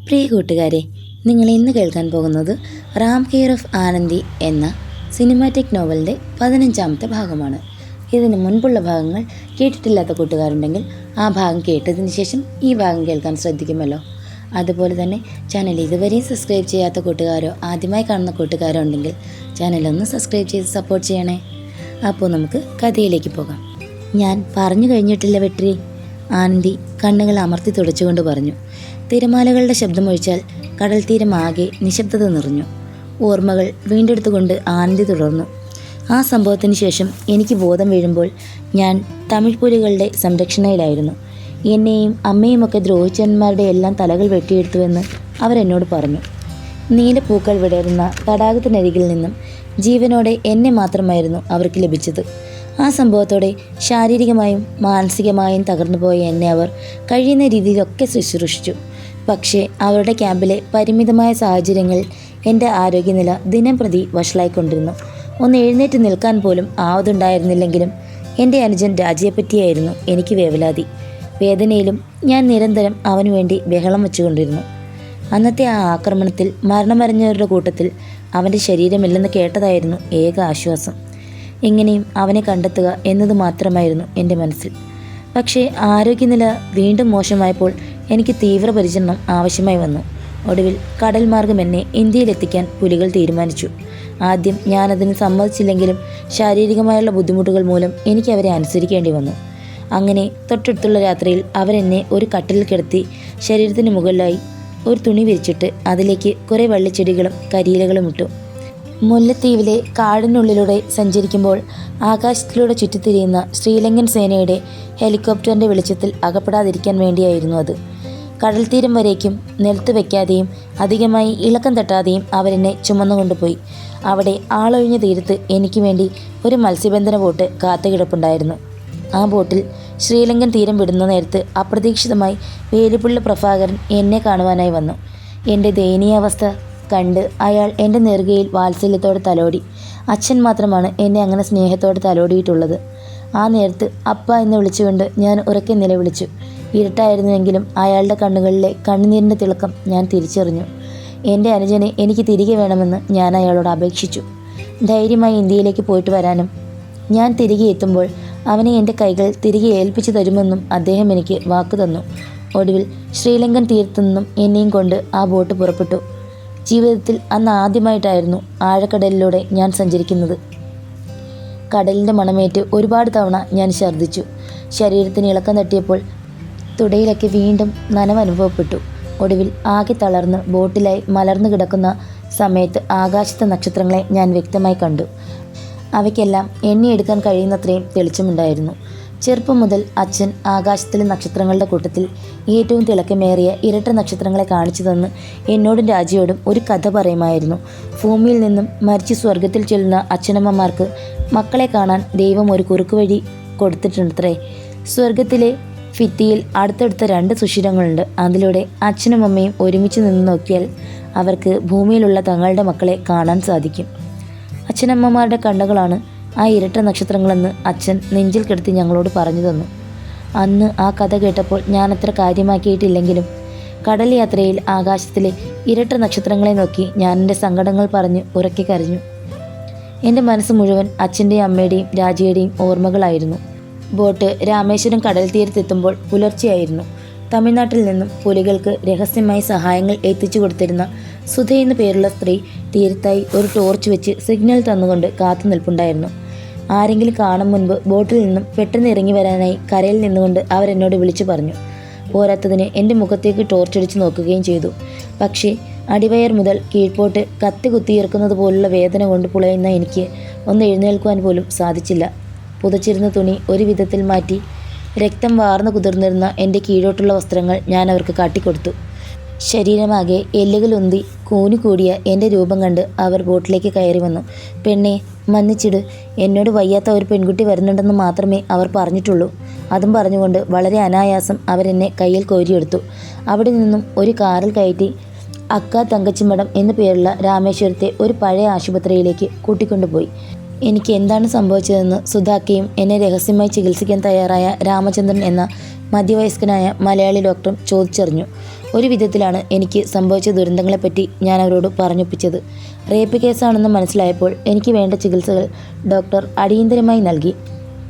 പ്രിയ കൂട്ടുകാരെ, നിങ്ങൾ ഇന്ന് കേൾക്കാൻ പോകുന്നത് റാം കെയർ ഓഫ് ആനന്ദി എന്ന സിനിമാറ്റിക് നോവലിൻ്റെ 15ാമത്തെ ഭാഗമാണ്. ഇതിന് മുൻപുള്ള ഭാഗങ്ങൾ കേട്ടിട്ടില്ലാത്ത കൂട്ടുകാരുണ്ടെങ്കിൽ ആ ഭാഗം കേട്ടതിന് ശേഷം ഈ ഭാഗം കേൾക്കാൻ ശ്രദ്ധിക്കുമല്ലോ. അതുപോലെ തന്നെ ചാനൽ ഇതുവരെയും സബ്സ്ക്രൈബ് ചെയ്യാത്ത കൂട്ടുകാരോ ആദ്യമായി കാണുന്ന കൂട്ടുകാരോ ഉണ്ടെങ്കിൽ ചാനലൊന്ന് സബ്സ്ക്രൈബ് ചെയ്ത് സപ്പോർട്ട് ചെയ്യണേ. അപ്പോൾ നമുക്ക് കഥയിലേക്ക് പോകാം. ഞാൻ പറഞ്ഞു കഴിഞ്ഞിട്ടില്ല വെട്രി, ആനന്ദി കണ്ണുകൾ അമർത്തി തുടച്ചുകൊണ്ട് പറഞ്ഞു. തിരമാലകളുടെ ശബ്ദമൊഴിച്ചാൽ കടൽ തീരം ആകെ നിശബ്ദത നിറഞ്ഞു. ഓർമ്മകൾ വീണ്ടെടുത്തുകൊണ്ട് ആനന്ദി തുടർന്നു. ആ സംഭവത്തിന് ശേഷം എനിക്ക് ബോധം വീഴുമ്പോൾ ഞാൻ തമിഴ് പുലികളുടെ സംരക്ഷണയിലായിരുന്നു. എന്നെയും അമ്മയുമൊക്കെ ദ്രോഹിച്ചന്മാരുടെ എല്ലാം തലകൾ വെട്ടിയെടുത്തുവെന്ന് അവരെന്നോട് പറഞ്ഞു. നീലപ്പൂക്കൾ വിടരുന്ന തടാകത്തിനരികിൽ നിന്നും ജീവനോടെ എന്നെ മാത്രമായിരുന്നു അവർക്ക് ലഭിച്ചത്. ആ സംഭവത്തോടെ ശാരീരികമായും മാനസികമായും തകർന്നുപോയ എന്നെ അവർ കഴിയുന്ന രീതിയിലൊക്കെ ശുശ്രൂഷിച്ചു. പക്ഷേ അവരുടെ ക്യാമ്പിലെ പരിമിതമായ സാഹചര്യങ്ങൾ എൻ്റെ ആരോഗ്യനില ദിനംപ്രതി വഷളായിക്കൊണ്ടിരുന്നു. ഒന്ന് എഴുന്നേറ്റ് നിൽക്കാൻ പോലും ആവതുണ്ടായിരുന്നില്ലെങ്കിലും എൻ്റെ അനുജൻ രാജിയെപ്പറ്റിയായിരുന്നു എനിക്ക് വേവലാതി. വേദനയിലും ഞാൻ നിരന്തരം അവനു വേണ്ടി ബഹളം വെച്ചുകൊണ്ടിരുന്നു. അന്നത്തെ ആ ആക്രമണത്തിൽ മരണമറിഞ്ഞവരുടെ കൂട്ടത്തിൽ അവൻ്റെ ശരീരമില്ലെന്ന് കേട്ടതായിരുന്നു ഏക ആശ്വാസം. എങ്ങനെയും അവനെ കണ്ടെത്തുക എന്നത് മാത്രമായിരുന്നു എൻ്റെ മനസ്സിൽ. പക്ഷേ ആരോഗ്യനില വീണ്ടും മോശമായപ്പോൾ എനിക്ക് തീവ്ര പരിചരണം ആവശ്യമായി വന്നു. ഒടുവിൽ കടൽ മാർഗം എന്നെ ഇന്ത്യയിലെത്തിക്കാൻ പുലികൾ തീരുമാനിച്ചു. ആദ്യം ഞാനതിന് സമ്മതിച്ചില്ലെങ്കിലും ശാരീരികമായുള്ള ബുദ്ധിമുട്ടുകൾ മൂലം എനിക്ക് അവരെ അനുസരിക്കേണ്ടി വന്നു. അങ്ങനെ തൊട്ടടുത്തുള്ള രാത്രിയിൽ അവരെന്നെ ഒരു കട്ടിലിൽ കിടത്തി ശരീരത്തിന് മുകളിലായി ഒരു തുണി വിരിച്ചിട്ട് അതിലേക്ക് കുറേ വള്ളിച്ചെടികളും കരിയിലകളും ഇട്ടു. മുല്ലത്തീവിലെ കാടിനുള്ളിലൂടെ സഞ്ചരിക്കുമ്പോൾ ആകാശത്തിലൂടെ ചുറ്റിത്തിരിയുന്ന ശ്രീലങ്കൻ സേനയുടെ ഹെലികോപ്റ്ററിൻ്റെ വെളിച്ചത്തിൽ അകപ്പെടാതിരിക്കാൻ വേണ്ടിയായിരുന്നു അത്. കടൽത്തീരം വരേക്കും നിലത്ത് വയ്ക്കാതെയും അധികമായി ഇളക്കം തട്ടാതെയും അവരെന്നെ ചുമന്നുകൊണ്ടുപോയി. അവിടെ ആളൊഴിഞ്ഞ തീരത്ത് എനിക്ക് വേണ്ടി ഒരു മത്സ്യബന്ധന ബോട്ട് കാത്തുകിടപ്പുണ്ടായിരുന്നു. ആ ബോട്ടിൽ ശ്രീലങ്കൻ തീരം വിടുന്ന നേരത്ത് അപ്രതീക്ഷിതമായി വേലുപിള്ള പ്രഭാകരൻ എന്നെ കാണുവാനായി വന്നു. എൻ്റെ ദയനീയാവസ്ഥ കണ്ട് അയാൾ എൻ്റെ നെറുകയിൽ വാത്സല്യത്തോടെ തലോടി. അച്ഛൻ മാത്രമാണ് എന്നെ അങ്ങനെ സ്നേഹത്തോടെ തലോടിയിട്ടുള്ളത്. ആ നേരത്ത് അപ്പ എന്ന് വിളിച്ചുകൊണ്ട് ഞാൻ ഉറക്കെ നിലവിളിച്ചു. ഇരുട്ടായിരുന്നുവെങ്കിലും അയാളുടെ കണ്ണുകളിലെ കണ്ണുനീരിൻ്റെ തിളക്കം ഞാൻ തിരിച്ചറിഞ്ഞു. എൻ്റെ അനുജനെ എനിക്ക് തിരികെ വേണമെന്ന് ഞാൻ അയാളോട് അപേക്ഷിച്ചു. ധൈര്യമായി ഇന്ത്യയിലേക്ക് പോയിട്ട് വരാനും ഞാൻ തിരികെ എത്തുമ്പോൾ അവനെ എൻ്റെ കൈകൾ തിരികെ ഏൽപ്പിച്ചു തരുമെന്നും അദ്ദേഹം എനിക്ക് വാക്കു തന്നു. ഒടുവിൽ ശ്രീലങ്കൻ തീരത്തു നിന്നും എന്നെയും കൊണ്ട് ആ ബോട്ട് പുറപ്പെട്ടു. ജീവിതത്തിൽ അന്ന് ആദ്യമായിട്ടായിരുന്നു ആഴക്കടലിലൂടെ ഞാൻ സഞ്ചരിക്കുന്നത്. കടലിൻ്റെ മണമേറ്റ് ഒരുപാട് തവണ ഞാൻ ഛർദ്ദിച്ചു. ശരീരത്തിന് ഇളക്കം തട്ടിയപ്പോൾ തുടയിലൊക്കെ വീണ്ടും നനവ് അനുഭവപ്പെട്ടു. ഒടുവിൽ ആകെ തളർന്ന് ബോട്ടിലായി മലർന്നു കിടക്കുന്ന സമയത്ത് ആകാശത്തെ നക്ഷത്രങ്ങളെ ഞാൻ വ്യക്തമായി കണ്ടു. അവയ്ക്കെല്ലാം എണ്ണിയെടുക്കാൻ കഴിയുന്നത്രയും തെളിച്ചമുണ്ടായിരുന്നു. ചെറുപ്പം മുതൽ അച്ഛൻ ആകാശത്തിലെ നക്ഷത്രങ്ങളുടെ കൂട്ടത്തിൽ ഏറ്റവും തിളക്കമേറിയ ഇരട്ട നക്ഷത്രങ്ങളെ കാണിച്ചു തന്ന് എന്നോടും രാജിയോടും ഒരു കഥ പറയുമായിരുന്നു. ഭൂമിയിൽ നിന്നും മരിച്ച് സ്വർഗത്തിൽ ചെല്ലുന്ന അച്ഛനമ്മമാർക്ക് മക്കളെ കാണാൻ ദൈവം ഒരു കുറുക്കുവഴി കൊടുത്തിട്ടുണ്ടത്രേ. സ്വർഗത്തിലെ ഭിത്തിയിൽ അടുത്തടുത്ത 2 സുഷിരങ്ങളുണ്ട്. അതിലൂടെ അച്ഛനും അമ്മയും ഒരുമിച്ച് നിന്ന് നോക്കിയാൽ അവർക്ക് ഭൂമിയിലുള്ള തങ്ങളുടെ മക്കളെ കാണാൻ സാധിക്കും. അച്ഛനമ്മമാരുടെ കണ്ണുകളാണ് ആ ഇരട്ട നക്ഷത്രങ്ങളെന്ന് അച്ഛൻ നെഞ്ചിൽ കിടത്തി ഞങ്ങളോട് പറഞ്ഞു തന്നു. അന്ന് ആ കഥ കേട്ടപ്പോൾ ഞാൻ അത്ര കാര്യമാക്കിയിട്ടില്ലെങ്കിലും കടൽ യാത്രയിൽ ആകാശത്തിലെ ഇരട്ട നക്ഷത്രങ്ങളെ നോക്കി ഞാൻ എൻ്റെ സങ്കടങ്ങൾ പറഞ്ഞ് ഉറക്കെ കരഞ്ഞു. എൻ്റെ മനസ്സ് മുഴുവൻ അച്ഛൻ്റെയും അമ്മയുടെയും രാജിയുടെയും ഓർമ്മകളായിരുന്നു. ബോട്ട് രാമേശ്വരം കടൽ തീരത്തെത്തുമ്പോൾ പുലർച്ചെയായിരുന്നു. തമിഴ്നാട്ടിൽ നിന്നും പുലികൾക്ക് രഹസ്യമായി സഹായങ്ങൾ എത്തിച്ചു കൊടുത്തിരുന്ന സുധ എന്നു പേരുള്ള സ്ത്രീ തീരത്തായി ഒരു ടോർച്ച് വെച്ച് സിഗ്നൽ തന്നുകൊണ്ട് കാത്തു നിൽപ്പുണ്ടായിരുന്നു. ആരെങ്കിലും കാണും മുൻപ് ബോട്ടിൽ നിന്നും പെട്ടെന്ന് ഇറങ്ങി വരാനായി കരയിൽ നിന്നുകൊണ്ട് അവരെന്നോട് വിളിച്ചു പറഞ്ഞു. പോരാത്തതിന് എൻ്റെ മുഖത്തേക്ക് ടോർച്ചടിച്ച് നോക്കുകയും ചെയ്തു. പക്ഷേ അടിവയർ മുതൽ കീഴ്പോട്ട് കത്തി കുത്തിയിറക്കുന്നത് പോലുള്ള വേദന കൊണ്ട് പുളയുന്ന എനിക്ക് ഒന്ന് എഴുന്നേൽക്കുവാൻ പോലും സാധിച്ചില്ല. പുതച്ചിരുന്ന തുണി ഒരു വിധത്തിൽ മാറ്റി രക്തം വാർന്നു കുതിർന്നിരുന്ന എൻ്റെ കീഴോട്ടുള്ള വസ്ത്രങ്ങൾ ഞാൻ അവർക്ക് കാട്ടിക്കൊടുത്തു. ശരീരമാകെ എല്ലുകളുന്തി കൂനിക്കൂടിയ എൻ്റെ രൂപം കണ്ട് അവർ ബോട്ടിലേക്ക് കയറി വന്നു. പെണ്ണെ, മന്നിച്ചിട്, എന്നോട് വയ്യാത്ത ഒരു പെൺകുട്ടി വരുന്നുണ്ടെന്ന് മാത്രമേ അവർ പറഞ്ഞിട്ടുള്ളൂ. അതും പറഞ്ഞുകൊണ്ട് വളരെ അനായാസം അവരെന്നെ കയ്യിൽ കോരിയെടുത്തു. അവിടെ നിന്നും ഒരു കാറിൽ കയറ്റി അക്ക തങ്കച്ചിമഠം എന്നു പേരുള്ള രാമേശ്വരത്തെ ഒരു പഴയ ആശുപത്രിയിലേക്ക് കൂട്ടിക്കൊണ്ടുപോയി. എനിക്ക് എന്താണ് സംഭവിച്ചതെന്ന് സുധാക്കയും എന്നെ രഹസ്യമായി ചികിത്സിക്കാൻ തയ്യാറായ രാമചന്ദ്രൻ എന്ന മധ്യവയസ്കനായ മലയാളി ഡോക്ടറും ചോദിച്ചറിഞ്ഞു. ഒരു വിധത്തിലാണ് എനിക്ക് സംഭവിച്ച ദുരന്തങ്ങളെപ്പറ്റി ഞാൻ അവരോട് പറഞ്ഞൊപ്പിച്ചത്. റേപ്പ് കേസാണെന്ന് മനസ്സിലായപ്പോൾ എനിക്ക് വേണ്ട ചികിത്സകൾ ഡോക്ടർ അടിയന്തരമായി നൽകി.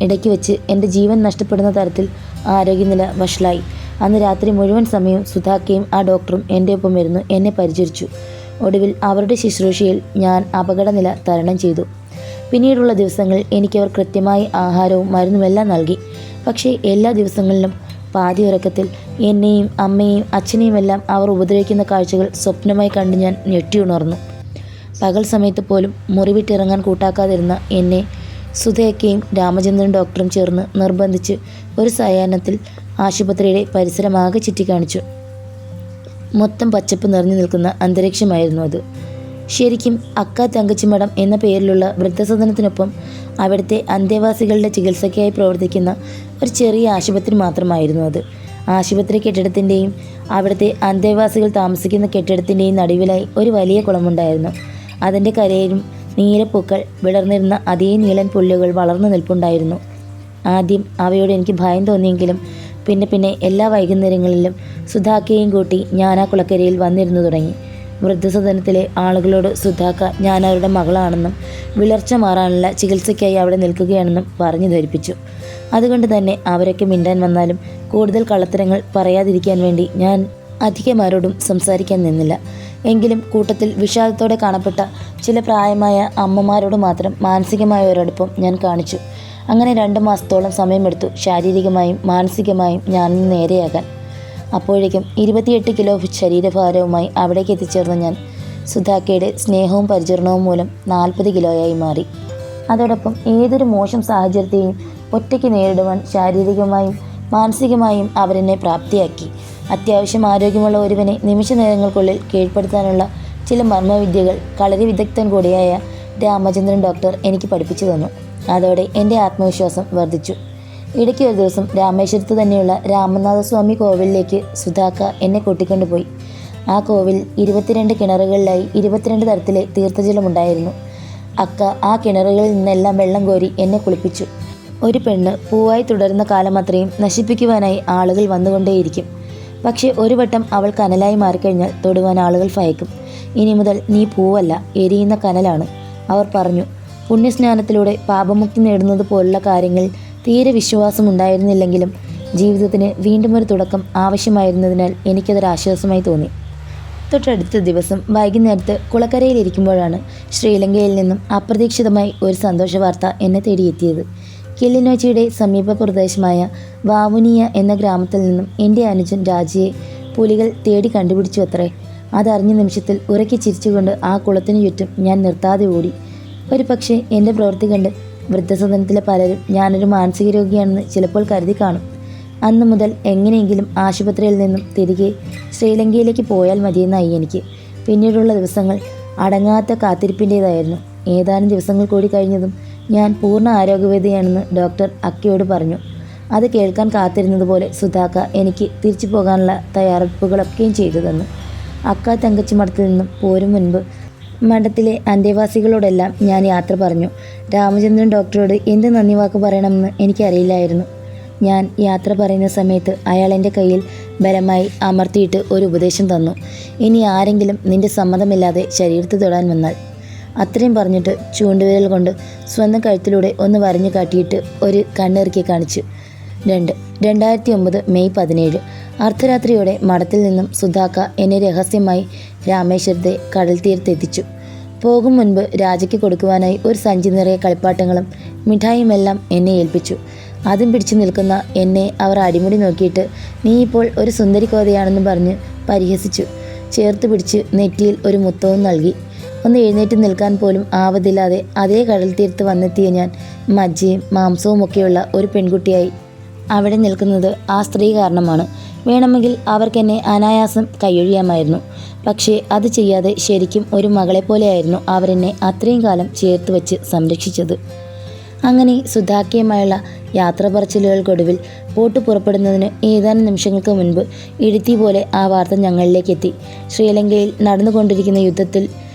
ഇടയ്ക്ക് വെച്ച് എൻ്റെ ജീവൻ നഷ്ടപ്പെടുന്ന തരത്തിൽ ആരോഗ്യനില വഷളായി. അന്ന് രാത്രി മുഴുവൻ സമയവും സുധാക്കയും ആ ഡോക്ടറും എൻ്റെ ഒപ്പം ഇരുന്ന് എന്നെ പരിചരിച്ചു. ഒടുവിൽ അവരുടെ ശുശ്രൂഷയിൽ ഞാൻ അപകടനില തരണം ചെയ്തു. പിന്നീടുള്ള ദിവസങ്ങളിൽ എനിക്കവർ കൃത്യമായി ആഹാരവും മരുന്നുമെല്ലാം നൽകി. പക്ഷേ എല്ലാ ദിവസങ്ങളിലും പാതി ഉറക്കത്തിൽ എന്നെയും അമ്മയെയും അച്ഛനെയുമെല്ലാം അവർ ഉപദ്രവിക്കുന്ന കാഴ്ചകൾ സ്വപ്നമായി കണ്ട് ഞാൻ ഞെട്ടിയുണർന്നു. പകൽ സമയത്ത് പോലും മുറിവിട്ടിറങ്ങാൻ കൂട്ടാക്കാതിരുന്ന എന്നെ സുധയൊക്കെയും രാമചന്ദ്രൻ ഡോക്ടറും ചേർന്ന് നിർബന്ധിച്ച് ഒരു സായാഹ്നത്തിൽ ആശുപത്രിയുടെ പരിസരമാകെ ചുറ്റിക്കാണിച്ചു. മൊത്തം പച്ചപ്പ് നിറഞ്ഞു നിൽക്കുന്ന അന്തരീക്ഷമായിരുന്നു അത്. ശരിക്കും അക്ക തങ്കച്ചിമഠം എന്ന പേരിലുള്ള വൃദ്ധസദനത്തിനൊപ്പം അവിടുത്തെ അന്തേവാസികളുടെ ചികിത്സയ്ക്കായി പ്രവർത്തിക്കുന്ന ഒരു ചെറിയ ആശുപത്രി മാത്രമായിരുന്നു അത്. ആശുപത്രി കെട്ടിടത്തിൻ്റെയും അവിടുത്തെ അന്തേവാസികൾ താമസിക്കുന്ന കെട്ടിടത്തിൻ്റെയും നടുവിലായി ഒരു വലിയ കുളമുണ്ടായിരുന്നു. അതിൻ്റെ കരയിലും നീലപ്പൂക്കൾ വിടർന്നിരുന്ന അതേ നീളൻ പുല്ലുകൾ വളർന്നു നിൽപ്പുണ്ടായിരുന്നു. ആദ്യം അവയോട് എനിക്ക് ഭയം തോന്നിയെങ്കിലും പിന്നെ എല്ലാ വൈകുന്നേരങ്ങളിലും സുധാക്കയെയും കൂട്ടി ഞാൻ ആ കുളക്കരയിൽ വന്നിരുന്നു തുടങ്ങി. വൃദ്ധസദനത്തിലെ ആളുകളോട് സുധാക്ക ഞാൻ അവരുടെ മകളാണെന്നും വിളർച്ച മാറാനുള്ള ചികിത്സയ്ക്കായി അവിടെ നിൽക്കുകയാണെന്നും പറഞ്ഞു ധരിപ്പിച്ചു. അതുകൊണ്ട് തന്നെ അവരൊക്കെ മിണ്ടാൻ വന്നാലും കൂടുതൽ കള്ളത്തരങ്ങൾ പറയാതിരിക്കാൻ വേണ്ടി ഞാൻ അധികമാരോടും സംസാരിക്കാൻ നിന്നില്ല. എങ്കിലും കൂട്ടത്തിൽ വിഷാദത്തോടെ കാണപ്പെട്ട ചില പ്രായമായ അമ്മമാരോട് മാത്രം മാനസികമായ ഒരടുപ്പം ഞാൻ കാണിച്ചു. അങ്ങനെ 2 മാസത്തോളം സമയമെടുത്തു ശാരീരികമായും മാനസികമായും ഞാനിന്ന് നേരെയാകാൻ. അപ്പോഴേക്കും 28 കിലോ ശരീരഭാരവുമായി അവിടേക്ക് എത്തിച്ചേർന്ന ഞാൻ സുധാക്കയുടെ സ്നേഹവും പരിചരണവും മൂലം 40 കിലോയായി മാറി. അതോടൊപ്പം ഏതൊരു മോശം സാഹചര്യത്തെയും ഒറ്റയ്ക്ക് നേരിടുവാൻ ശാരീരികമായും മാനസികമായും അവരെന്നെ പ്രാപ്തിയാക്കി. അത്യാവശ്യം ആരോഗ്യമുള്ള ഒരുവനെ നിമിഷ നേരങ്ങൾക്കുള്ളിൽ കീഴ്പ്പെടുത്താനുള്ള ചില മർമ്മവിദ്യകൾ കളരി വിദഗ്ധൻ കൂടിയായ രാമചന്ദ്രൻ ഡോക്ടർ എനിക്ക് പഠിപ്പിച്ചു തന്നു. അതോടെ എൻ്റെ ആത്മവിശ്വാസം വർദ്ധിച്ചു. ഇടയ്ക്ക് ഒരു ദിവസം രാമേശ്വരത്ത് തന്നെയുള്ള രാമനാഥസ്വാമി കോവിലിലേക്ക് സുധാക്ക എന്നെ കൂട്ടിക്കൊണ്ടുപോയി. ആ കോവിൽ 22 കിണറുകളിലായി 22 തരത്തിലെ തീർത്ഥജലമുണ്ടായിരുന്നു. അക്ക ആ കിണറുകളിൽ നിന്നെല്ലാം വെള്ളം കോരി എന്നെ കുളിപ്പിച്ചു. ഒരു പെണ്ണ് പൂവായി തുടരുന്ന കാലമത്രയും നശിപ്പിക്കുവാനായി ആളുകൾ വന്നുകൊണ്ടേയിരിക്കും. പക്ഷേ ഒരു വട്ടം അവൾ കനലായി മാറിക്കഴിഞ്ഞാൽ തൊടുവാൻ ആളുകൾ ഭയക്കും. ഇനി മുതൽ നീ പൂവല്ല, എരിയുന്ന കനലാണ്, അവർ പറഞ്ഞു. പുണ്യസ്നാനത്തിലൂടെ പാപമുക്തി നേടുന്നത് പോലുള്ള കാര്യങ്ങളിൽ തീരെ വിശ്വാസമുണ്ടായിരുന്നില്ലെങ്കിലും ജീവിതത്തിന് വീണ്ടും ഒരു തുടക്കം ആവശ്യമായിരുന്നതിനാൽ എനിക്കതൊരാശ്വാസമായി തോന്നി. തൊട്ടടുത്ത ദിവസം വൈകുന്നേരത്ത് കുളക്കരയിലിരിക്കുമ്പോഴാണ് ശ്രീലങ്കയിൽ നിന്നും അപ്രതീക്ഷിതമായി ഒരു സന്തോഷ വാർത്ത എന്നെ തേടിയെത്തിയത്. കിള്ളിനോച്ചിയുടെ സമീപ പ്രദേശമായ വാവുനിയ എന്ന ഗ്രാമത്തിൽ നിന്നും എൻ്റെ അനുജൻ രാജിയെ പുലികൾ തേടി കണ്ടുപിടിച്ചു അത്രേ. അതറിഞ്ഞ നിമിഷത്തിൽ ഉറക്കി ചിരിച്ചുകൊണ്ട് ആ കുളത്തിനു ചുറ്റും ഞാൻ നിർത്താതെ ഓടി. ഒരു പക്ഷേ എൻ്റെ പ്രവൃത്തി കണ്ട് വൃദ്ധസദനത്തിലെ പലരും ഞാനൊരു മാനസിക രോഗിയാണെന്ന് ചിലപ്പോൾ കരുതി കാണും. അന്നു മുതൽ എങ്ങനെയെങ്കിലും ആശുപത്രിയിൽ നിന്നും തിരികെ ശ്രീലങ്കയിലേക്ക് പോയാൽ മതിയെന്നായി എനിക്ക്. പിന്നീടുള്ള ദിവസങ്ങൾ അടങ്ങാത്ത കാത്തിരിപ്പിൻ്റേതായിരുന്നു. ഏതാനും ദിവസങ്ങൾ കൂടി കഴിഞ്ഞതും ഞാൻ പൂർണ്ണ ആരോഗ്യവേദിയാണെന്ന് ഡോക്ടർ അക്കയോട് പറഞ്ഞു. അത് കേൾക്കാൻ കാത്തിരുന്നതുപോലെ സുധാക്ക എനിക്ക് തിരിച്ചു പോകാനുള്ള തയ്യാറെടുപ്പുകളൊക്കെയും ചെയ്തു തന്നു. അക്ക തങ്കച്ചി മഠത്തിൽ നിന്നും പോരും മുൻപ് മഠത്തിലെ അന്തേവാസികളോടെല്ലാം ഞാൻ യാത്ര പറഞ്ഞു. രാമചന്ദ്രൻ ഡോക്ടറോട് എന്ത് നന്ദി വാക്ക് പറയണമെന്ന് എനിക്കറിയില്ലായിരുന്നു. ഞാൻ യാത്ര പറയുന്ന സമയത്ത് അയാൾ എൻ്റെ കയ്യിൽ ബലമായി അമർത്തിയിട്ട് ഒരു ഉപദേശം തന്നു. ഇനി ആരെങ്കിലും നിന്റെ സമ്മതമില്ലാതെ ശരീരത്ത് തൊടാൻ വന്നാൽ. അത്രയും പറഞ്ഞിട്ട് ചൂണ്ടുവിരൽ കൊണ്ട് സ്വന്തം കഴുത്തിലൂടെ ഒന്ന് വരഞ്ഞു കാട്ടിയിട്ട് ഒരു കണ്ണിറുക്കി കാണിച്ചു. 2009 മെയ് 17 അർദ്ധരാത്രിയോടെ മഠത്തിൽ നിന്നും സുധാക്ക എന്നെ രഹസ്യമായി രാമേശ്വരത്തെ കടൽ തീരത്തെത്തിച്ചു. പോകും മുൻപ് രാജയ്ക്ക് കൊടുക്കുവാനായി ഒരു സഞ്ചി നിറയെ കളിപ്പാട്ടങ്ങളും മിഠായിയുമെല്ലാം എന്നെ ഏൽപ്പിച്ചു. അതും പിടിച്ചു നിൽക്കുന്ന എന്നെ അവർ അടിമുടി നോക്കിയിട്ട് നീ ഇപ്പോൾ ഒരു സുന്ദരി കോതയാണെന്ന് പറഞ്ഞ് പരിഹസിച്ചു. ചേർത്ത് പിടിച്ച് നെറ്റിയിൽ ഒരു മുത്തവും നൽകി. ഒന്ന് എഴുന്നേറ്റ് നിൽക്കാൻ പോലും ആവതില്ലാതെ അതേ കടൽ തീരത്ത് വന്നെത്തിയ ഞാൻ മജ്ജയും മാംസവും ഒക്കെയുള്ള ഒരു പെൺകുട്ടിയായി അവിടെ നിൽക്കുന്നത് ആ സ്ത്രീ കാരണമാണ്. വേണമെങ്കിൽ അവർക്കെന്നെ അനായാസം കൈയൊഴിയാമായിരുന്നു. പക്ഷേ അത് ചെയ്യാതെ ശരിക്കും ഒരു മകളെപ്പോലെയായിരുന്നു അവരെന്നെ അത്രയും കാലം ചേർത്ത് വെച്ച് സംരക്ഷിച്ചത്. അങ്ങനെ സുധാക്കയുമായുള്ള യാത്ര പറച്ചിലുകൾക്കൊടുവിൽ ബോട്ട് പുറപ്പെടുന്നതിന് ഏതാനും നിമിഷങ്ങൾക്ക് മുൻപ് ഇടുത്തി പോലെ ആ വാർത്ത ഞങ്ങളിലേക്കെത്തി. ശ്രീലങ്കയിൽ നടന്നുകൊണ്ടിരിക്കുന്ന യുദ്ധത്തിൽ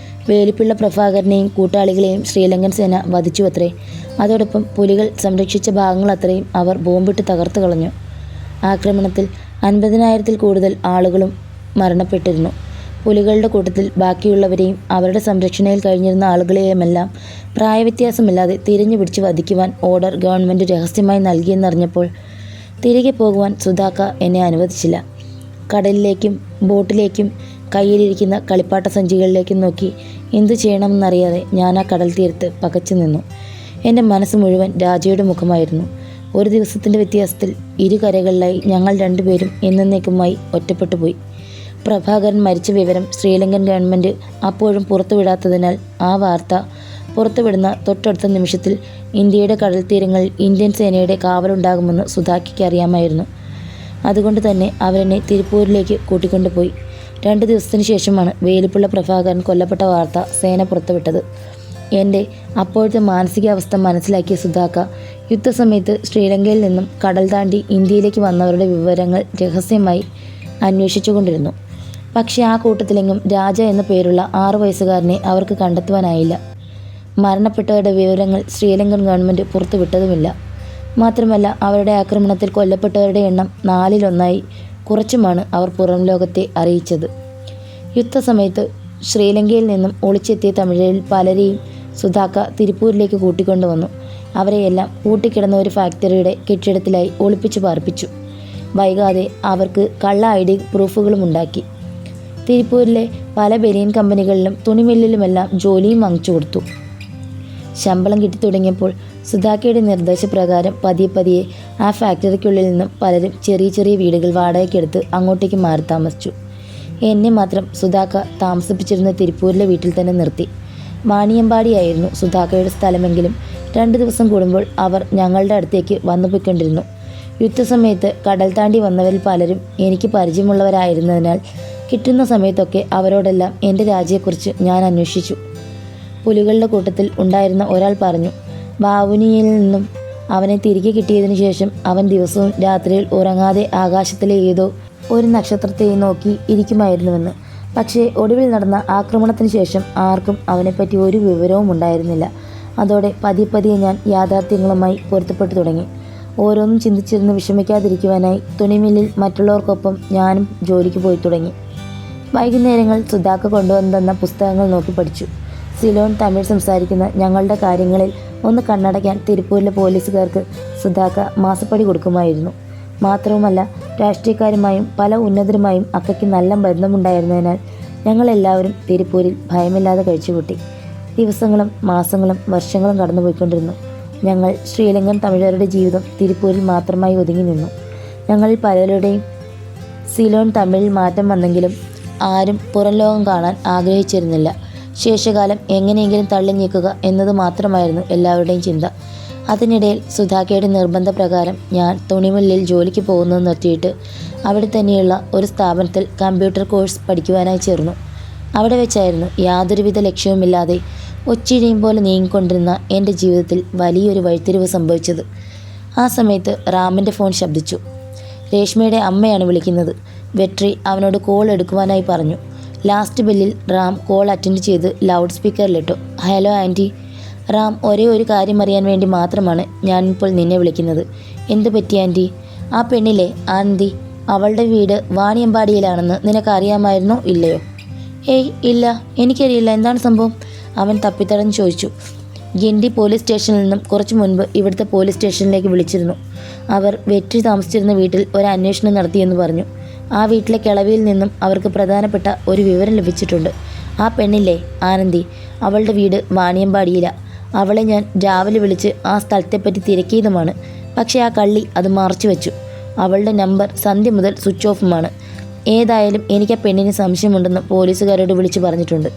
വേലിപ്പിള്ള പ്രഭാകരനെയും കൂട്ടാളികളെയും ശ്രീലങ്കൻ സേന വധിച്ചുവത്രേ. അതോടൊപ്പം പുലികൾ സംരക്ഷിച്ച ഭാഗങ്ങളത്രയും അവർ ബോംബിട്ട് തകർത്തു കളഞ്ഞു. ആക്രമണത്തിൽ 50,000-ൽ കൂടുതൽ ആളുകളും മരണപ്പെട്ടിരുന്നു. പുലികളുടെ കൂട്ടത്തിൽ ബാക്കിയുള്ളവരെയും അവരുടെ സംരക്ഷണയിൽ കഴിഞ്ഞിരുന്ന ആളുകളെയുമെല്ലാം പ്രായവ്യത്യാസമില്ലാതെ തിരഞ്ഞു പിടിച്ച് വധിക്കുവാൻ ഓർഡർ ഗവൺമെൻറ് രഹസ്യമായി നൽകിയെന്നറിഞ്ഞപ്പോൾ തിരികെ പോകുവാൻ സുധാക്ക എന്നെ അനുവദിച്ചില്ല. കടലിലേക്കും ബോട്ടിലേക്കും കയ്യിലിരിക്കുന്ന കളിപ്പാട്ട സഞ്ചികളിലേക്കും നോക്കി എന്തു ചെയ്യണമെന്നറിയാതെ ഞാൻ ആ കടൽ തീരത്ത് പകച്ചു നിന്നു. എൻ്റെ മനസ്സ് മുഴുവൻ രാജയുടെ മുഖമായിരുന്നു. ഒരു ദിവസത്തിൻ്റെ വ്യത്യാസത്തിൽ ഇരുകരകളിലായി ഞങ്ങൾ രണ്ടുപേരും എന്നേക്കുമായി ഒറ്റപ്പെട്ടു പോയി. പ്രഭാകരൻ മരിച്ച വിവരം ശ്രീലങ്കൻ ഗവൺമെൻറ് അപ്പോഴും പുറത്തുവിടാത്തതിനാൽ ആ വാർത്ത പുറത്തുവിടുന്ന തൊട്ടടുത്ത നിമിഷത്തിൽ ഇന്ത്യയുടെ കടൽ തീരങ്ങളിൽ ഇന്ത്യൻ സേനയുടെ കാവലുണ്ടാകുമെന്ന് സുധാക്കയ്ക്ക് അറിയാമായിരുന്നു. അതുകൊണ്ട് തന്നെ അവരെന്നെ തിരുപ്പൂരിലേക്ക് കൂട്ടിക്കൊണ്ടുപോയി. 2 ദിവസത്തിന് ശേഷമാണ് വേലിപ്പുള്ള പ്രഭാകരൻ കൊല്ലപ്പെട്ട വാർത്ത സേന പുറത്തുവിട്ടത്. എൻ്റെ അപ്പോഴത്തെ മാനസികാവസ്ഥ മനസ്സിലാക്കിയ സുധാക്ക യുദ്ധസമയത്ത് ശ്രീലങ്കയിൽ നിന്നും കടൽ താണ്ടി ഇന്ത്യയിലേക്ക് വന്നവരുടെ വിവരങ്ങൾ രഹസ്യമായി അന്വേഷിച്ചുകൊണ്ടിരുന്നു. പക്ഷേ ആ കൂട്ടത്തിലെങ്ങും രാജ എന്ന പേരുള്ള 6 വയസ്സുകാരനെ അവർക്ക് കണ്ടെത്തുവാനായില്ല. മരണപ്പെട്ടവരുടെ വിവരങ്ങൾ ശ്രീലങ്കൻ ഗവൺമെൻറ് പുറത്തുവിട്ടതുമില്ല. മാത്രമല്ല അവരുടെ ആക്രമണത്തിൽ കൊല്ലപ്പെട്ടവരുടെ എണ്ണം 4-1 കുറച്ചുമാണ് അവർ പുറം ലോകത്തെ അറിയിച്ചത്. യുദ്ധസമയത്ത് ശ്രീലങ്കയിൽ നിന്നും ഒളിച്ചെത്തിയ തമിഴരിൽ പലരെയും സുധാക്ക തിരുപ്പൂരിലേക്ക് കൂട്ടിക്കൊണ്ടുവന്നു. അവരെയെല്ലാം കൂട്ടിക്കിടന്ന ഒരു ഫാക്ടറിയുടെ കെട്ടിടത്തിലായി ഒളിപ്പിച്ചു പാർപ്പിച്ചു. വൈകാതെ അവർക്ക് കള്ള ID പ്രൂഫുകളും ഉണ്ടാക്കി. തിരുപ്പൂരിലെ പല ബനിയൻ കമ്പനികളിലും തുണിമില്ലിലുമെല്ലാം ജോലിയും വാങ്ങിച്ചു കൊടുത്തു. ശമ്പളം കിട്ടി തുടങ്ങിയപ്പോൾ സുധാക്കയുടെ നിർദ്ദേശപ്രകാരം പതിയെ ആ ഫാക്ടറിക്കുള്ളിൽ നിന്നും പലരും ചെറിയ ചെറിയ വീടുകൾ വാടകയ്ക്കെടുത്ത് അങ്ങോട്ടേക്ക് മാറി താമസിച്ചു. എന്നെ മാത്രം സുധാക്ക താമസിപ്പിച്ചിരുന്ന തിരുപ്പൂരിലെ വീട്ടിൽ തന്നെ നിർത്തി. വാണിയമ്പാടിയായിരുന്നു സുധാക്കയുടെ സ്ഥലമെങ്കിലും 2 ദിവസം കൂടുമ്പോൾ അവർ ഞങ്ങളുടെ അടുത്തേക്ക് വന്നു പോയിക്കൊണ്ടിരുന്നു. യുദ്ധസമയത്ത് കടൽ താണ്ടി വന്നവരിൽ പലരും എനിക്ക് പരിചയമുള്ളവരായിരുന്നതിനാൽ കിട്ടുന്ന സമയത്തൊക്കെ അവരോടെല്ലാം എൻ്റെ രാജ്യത്തെക്കുറിച്ച് ഞാൻ അന്വേഷിച്ചു. പുലികളുടെ കൂട്ടത്തിൽ ഉണ്ടായിരുന്ന ഒരാൾ പറഞ്ഞു, ബാവുനിയിൽ നിന്നും അവനെ തിരികെ കിട്ടിയതിനു ശേഷം അവൻ ദിവസവും രാത്രിയിൽ ഉറങ്ങാതെ ആകാശത്തിലെ ഏതോ ഒരു നക്ഷത്രത്തെ നോക്കി ഇരിക്കുമായിരുന്നുവെന്ന്. പക്ഷേ ഒടുവിൽ നടന്ന ആക്രമണത്തിന് ശേഷം ആർക്കും അവനെപ്പറ്റി ഒരു വിവരവും ഉണ്ടായിരുന്നില്ല. അതോടെ പതിയെ ഞാൻ യാഥാർത്ഥ്യങ്ങളുമായി പൊരുത്തപ്പെട്ടു തുടങ്ങി. ഓരോന്നും ചിന്തിച്ചിരുന്ന് വിഷമിക്കാതിരിക്കുവാനായി തുണിമില്ലിൽ മറ്റുള്ളവർക്കൊപ്പം ഞാനും ജോലിക്ക് പോയി തുടങ്ങി. വൈകുന്നേരങ്ങൾ സുധാക്ക കൊണ്ടുവന്നു തന്ന പുസ്തകങ്ങൾ നോക്കി പഠിച്ചു. സിലോൺ തമിഴ് സംസാരിക്കുന്ന ഞങ്ങളുടെ കാര്യങ്ങളിൽ ഒന്ന് കണ്ണടയ്ക്കാൻ തിരുപ്പൂരിലെ പോലീസുകാർക്ക് സുധാക്ക മാസപ്പടി കൊടുക്കുമായിരുന്നു. മാത്രവുമല്ല രാഷ്ട്രീയക്കാരുമായും പല ഉന്നതരുമായും അക്കയ്ക്ക് നല്ല ബന്ധമുണ്ടായിരുന്നതിനാൽ ഞങ്ങളെല്ലാവരും തിരുപ്പൂരിൽ ഭയമില്ലാതെ കഴിച്ചുകൂട്ടി. ദിവസങ്ങളും മാസങ്ങളും വർഷങ്ങളും കടന്നുപോയിക്കൊണ്ടിരുന്നു. ഞങ്ങൾ ശ്രീലങ്കൻ തമിഴരുടെ ജീവിതം തിരുപ്പൂരിൽ മാത്രമായി ഒതുങ്ങി നിന്നു. ഞങ്ങളിൽ പലരുടെയും സിലോൺ തമിഴിൽ മാറ്റം വന്നെങ്കിലും ആരും പുറം ലോകം കാണാൻ ആഗ്രഹിച്ചിരുന്നില്ല. ശേഷകാലം എങ്ങനെയെങ്കിലും തള്ളി നീക്കുക എന്നത് മാത്രമായിരുന്നു എല്ലാവരുടെയും ചിന്ത. അതിനിടയിൽ സുധാക്കയുടെ നിർബന്ധപ്രകാരം ഞാൻ തുണിമില്ലിൽ ജോലിക്ക് പോകുന്നത് നിർത്തിയിട്ട് അവിടെ തന്നെയുള്ള ഒരു സ്ഥാപനത്തിൽ കമ്പ്യൂട്ടർ കോഴ്സ് പഠിക്കുവാനായി ചേർന്നു. അവിടെ വെച്ചായിരുന്നു യാതൊരുവിധ ലക്ഷ്യവുമില്ലാതെ ഒച്ചിഴിയും പോലെ നീങ്ങിക്കൊണ്ടിരുന്ന എൻ്റെ ജീവിതത്തിൽ വലിയൊരു വഴിത്തിരിവ് സംഭവിച്ചത്. ആ സമയത്ത് റാമിൻ്റെ ഫോൺ ശബ്ദിച്ചു. രേഷ്മയുടെ അമ്മയാണ് വിളിക്കുന്നത്. വെട്രി അവനോട് കോൾ എടുക്കുവാനായി പറഞ്ഞു. ലാസ്റ്റ് ബെല്ലിൽ റാം കോൾ അറ്റൻഡ് ചെയ്ത് ലൗഡ് സ്പീക്കറിലിട്ടു. Hello aunty. റാം, ഒരേ ഒരു കാര്യം അറിയാൻ വേണ്ടി മാത്രമാണ് ഞാനിപ്പോൾ നിന്നെ വിളിക്കുന്നത്. എന്തു പറ്റി ആൻറ്റി? ആ പെണ്ണിലെ ആനന്ദി, അവളുടെ വീട് വാണിയമ്പാടിയിലാണെന്ന് നിനക്കറിയാമായിരുന്നോ ഇല്ലയോ? ഏയ് ഇല്ല, എനിക്കറിയില്ല. എന്താണ് സംഭവം? അവൻ തപ്പിത്തടഞ്ഞ് ചോദിച്ചു. ഗിണ്ടി പോലീസ് സ്റ്റേഷനിൽ നിന്നും കുറച്ചു മുൻപ് ഇവിടുത്തെ പോലീസ് സ്റ്റേഷനിലേക്ക് വിളിച്ചിരുന്നു. അവർ വെട്രി താമസിച്ചിരുന്ന വീട്ടിൽ ഒരു അന്വേഷണം നടത്തിയെന്ന് പറഞ്ഞു. ആ വീട്ടിലെ കിളവിയിൽ നിന്നും അവർക്ക് പ്രധാനപ്പെട്ട ഒരു വിവരം ലഭിച്ചിട്ടുണ്ട്. ആ പെണ്ണില്ലേ ആനന്ദി, അവളുടെ വീട് വാണിയമ്പാടിയിലാണ്. അവളെ ഞാൻ രാവിലെ വിളിച്ച് ആ സ്ഥലത്തെപ്പറ്റി തിരക്കിയതുമാണ്. പക്ഷേ ആ കള്ളി അത് മറച്ചു വെച്ചു. അവളുടെ നമ്പർ സന്ധ്യ മുതൽ സ്വിച്ച് ഓഫുമാണ്. ഏതായാലും എനിക്ക് ആ പെണ്ണിന് സംശയമുണ്ടെന്ന് പോലീസുകാരോട് വിളിച്ചു പറഞ്ഞിട്ടുണ്ട്.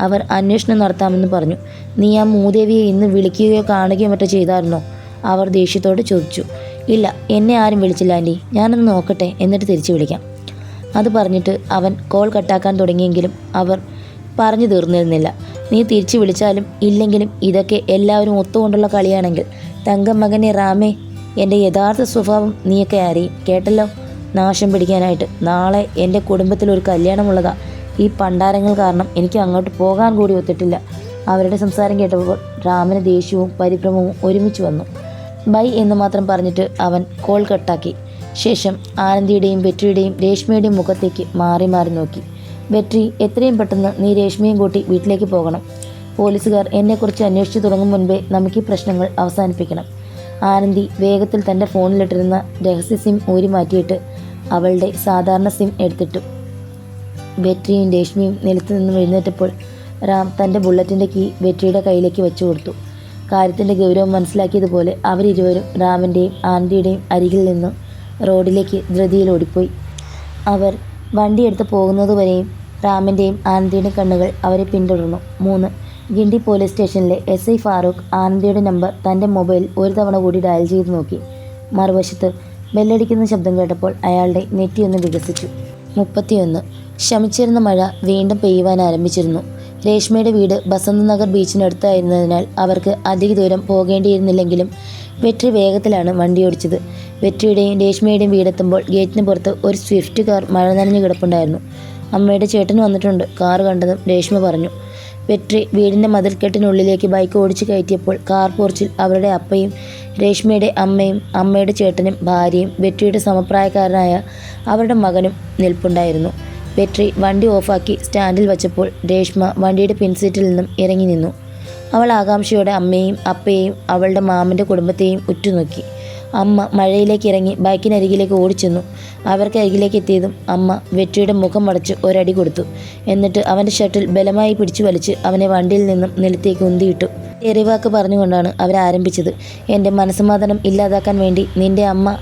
അവർ അന്വേഷണം നടത്താമെന്ന് പറഞ്ഞു. നീ ആ മൂദേവിയെ ഇന്ന് വിളിക്കുകയോ കാണുകയോ മറ്റോ ചെയ്തായിരുന്നോ? അവർ ദേഷ്യത്തോട് ചോദിച്ചു. ഇല്ല, എന്നെ ആരും വിളിച്ചില്ല ആൻറ്റി. ഞാനൊന്ന് നോക്കട്ടെ, എന്നിട്ട് തിരിച്ചു വിളിക്കാം. അത് പറഞ്ഞിട്ട് അവൻ കോൾ കട്ടാക്കാൻ തുടങ്ങിയെങ്കിലും അവർ പറഞ്ഞു തീർന്നിരുന്നില്ല. നീ തിരിച്ചു വിളിച്ചാലും ഇല്ലെങ്കിലും ഇതൊക്കെ എല്ലാവരും ഒത്തുകൊണ്ടുള്ള കളിയാണെങ്കിൽ തങ്കം മകനെ റാമേ, എൻ്റെ യഥാർത്ഥ സ്വഭാവം നീയൊക്കെ അറിയും. കേട്ടല്ലോ? നാശം പിടിക്കാനായിട്ട് നാളെ എൻ്റെ കുടുംബത്തിലൊരു കല്യാണമുള്ളതാ. ഈ പണ്ടാരങ്ങൾ കാരണം എനിക്ക് അങ്ങോട്ട് പോകാൻ കൂടി ഒത്തിട്ടില്ല. അവരുടെ സംസാരം കേട്ടപ്പോൾ റാമിന് ദേഷ്യവും പരിഭ്രമവും ഒരുമിച്ച് വന്നു. ബൈ എന്ന് മാത്രം പറഞ്ഞിട്ട് അവൻ കോൾ കട്ടാക്കി. ശേഷം ആനന്ദിയുടെയും വെട്രിയുടെയും രേഷ്മയുടെയും മുഖത്തേക്ക് മാറി മാറി നോക്കി. വെട്രി, എത്രയും പെട്ടെന്ന് നീ രേഷ്മയും കൂട്ടി വീട്ടിലേക്ക് പോകണം. പോലീസുകാർ എന്നെക്കുറിച്ച് അന്വേഷിച്ചു തുടങ്ങും മുൻപേ നമുക്ക് ഈ പ്രശ്നങ്ങൾ അവസാനിപ്പിക്കണം. ആനന്ദി വേഗത്തിൽ തൻ്റെ ഫോണിലിട്ടിരുന്ന രഹസ്യ സിം ഊരി മാറ്റിയിട്ട് അവളുടെ സാധാരണ സിം എടുത്തിട്ടു. വെട്രിയും രേഷ്മയും നിലത്തു നിന്നും എഴുന്നേറ്റപ്പോൾ റാം തൻ്റെ ബുള്ളറ്റിൻ്റെ കീ വെട്രിയുടെ കയ്യിലേക്ക് വെച്ചു കൊടുത്തു. കാര്യത്തിൻ്റെ ഗൗരവം മനസ്സിലാക്കിയതുപോലെ അവരിരുവരും റാമിൻ്റെയും ആനന്ദിയുടെയും അരികിൽ നിന്നും റോഡിലേക്ക് ധൃതിയിൽ ഓടിപ്പോയി. അവർ വണ്ടിയെടുത്ത് പോകുന്നതുവരെയും റാമിൻ്റെയും ആനന്ദിയുടെയും കണ്ണുകൾ അവരെ പിന്തുടർന്നു. 3. ഗിണ്ടി പോലീസ് സ്റ്റേഷനിലെ SI ഫാറൂഖ് ആനന്ദിയുടെ നമ്പർ തൻ്റെ മൊബൈൽ ഒരു തവണ കൂടി ഡയൽ ചെയ്ത് നോക്കി. മറുവശത്ത് ബെല്ലടിക്കുന്ന ശബ്ദം കേട്ടപ്പോൾ അയാളുടെ നെറ്റിയൊന്ന് വികസിച്ചു. 31. ശമിച്ചിരുന്ന മഴ വീണ്ടും പെയ്യുവാൻ ആരംഭിച്ചിരുന്നു. രേഷ്മയുടെ വീട് ബസന്ത് നഗർ ബീച്ചിനടുത്തായിരുന്നതിനാൽ അവർക്ക് അധിക ദൂരം പോകേണ്ടിയിരുന്നില്ലെങ്കിലും വെട്രി വേഗത്തിലാണ് വണ്ടി ഓടിച്ചത്. വെട്രിയുടെയും രേഷ്മയുടെയും വീടെത്തുമ്പോൾ ഗേറ്റിന് പുറത്ത് ഒരു സ്വിഫ്റ്റ് കാർ മഴ നനഞ്ഞു കിടപ്പുണ്ടായിരുന്നു. അമ്മയുടെ ചേട്ടൻ വന്നിട്ടുണ്ട്, കാർ കണ്ടതും രേഷ്മ പറഞ്ഞു. വെട്രി വീടിൻ്റെ മതിൽക്കെട്ടിനുള്ളിലേക്ക് ബൈക്ക് ഓടിച്ചു കയറ്റിയപ്പോൾ കാർ പോർച്ചിൽ അവരുടെ അപ്പയും രേഷ്മയുടെ അമ്മയും അമ്മയുടെ ചേട്ടനും ഭാര്യയും വെട്രിയുടെ സമപ്രായക്കാരനായ അവരുടെ മകനും നിൽപ്പുണ്ടായിരുന്നു. വെട്രി വണ്ടി ഓഫാക്കി സ്റ്റാൻഡിൽ വച്ചപ്പോൾ രേഷ്മ വണ്ടിയുടെ പിൻസീറ്റിൽ നിന്നും ഇറങ്ങി നിന്നു. അവൾ ആകാംക്ഷയോടെ അമ്മയെയും അപ്പയെയും അവളുടെ മാമൻ്റെ കുടുംബത്തെയും ഉറ്റുനോക്കി. അമ്മ മഴയിലേക്ക് ഇറങ്ങി ബൈക്കിനരികിലേക്ക് ഓടിച്ചെന്നു. അവർക്കരികിലേക്ക് എത്തിയതും അമ്മ വെട്രിയുടെ മുഖം മടച്ച് ഒരടി കൊടുത്തു. എന്നിട്ട് അവൻ്റെ ഷർട്ടിൽ ബലമായി പിടിച്ചു വലിച്ച് അവനെ വണ്ടിയിൽ നിന്നും നിലത്തേക്ക് ഉന്തിയിട്ടു. എറിവാക്ക് പറഞ്ഞുകൊണ്ടാണ് അവരാരംഭിച്ചത്. എൻ്റെ മനസ്സമാധാനം ഇല്ലാതാക്കാൻ വേണ്ടി നിൻ്റെ അമ്മ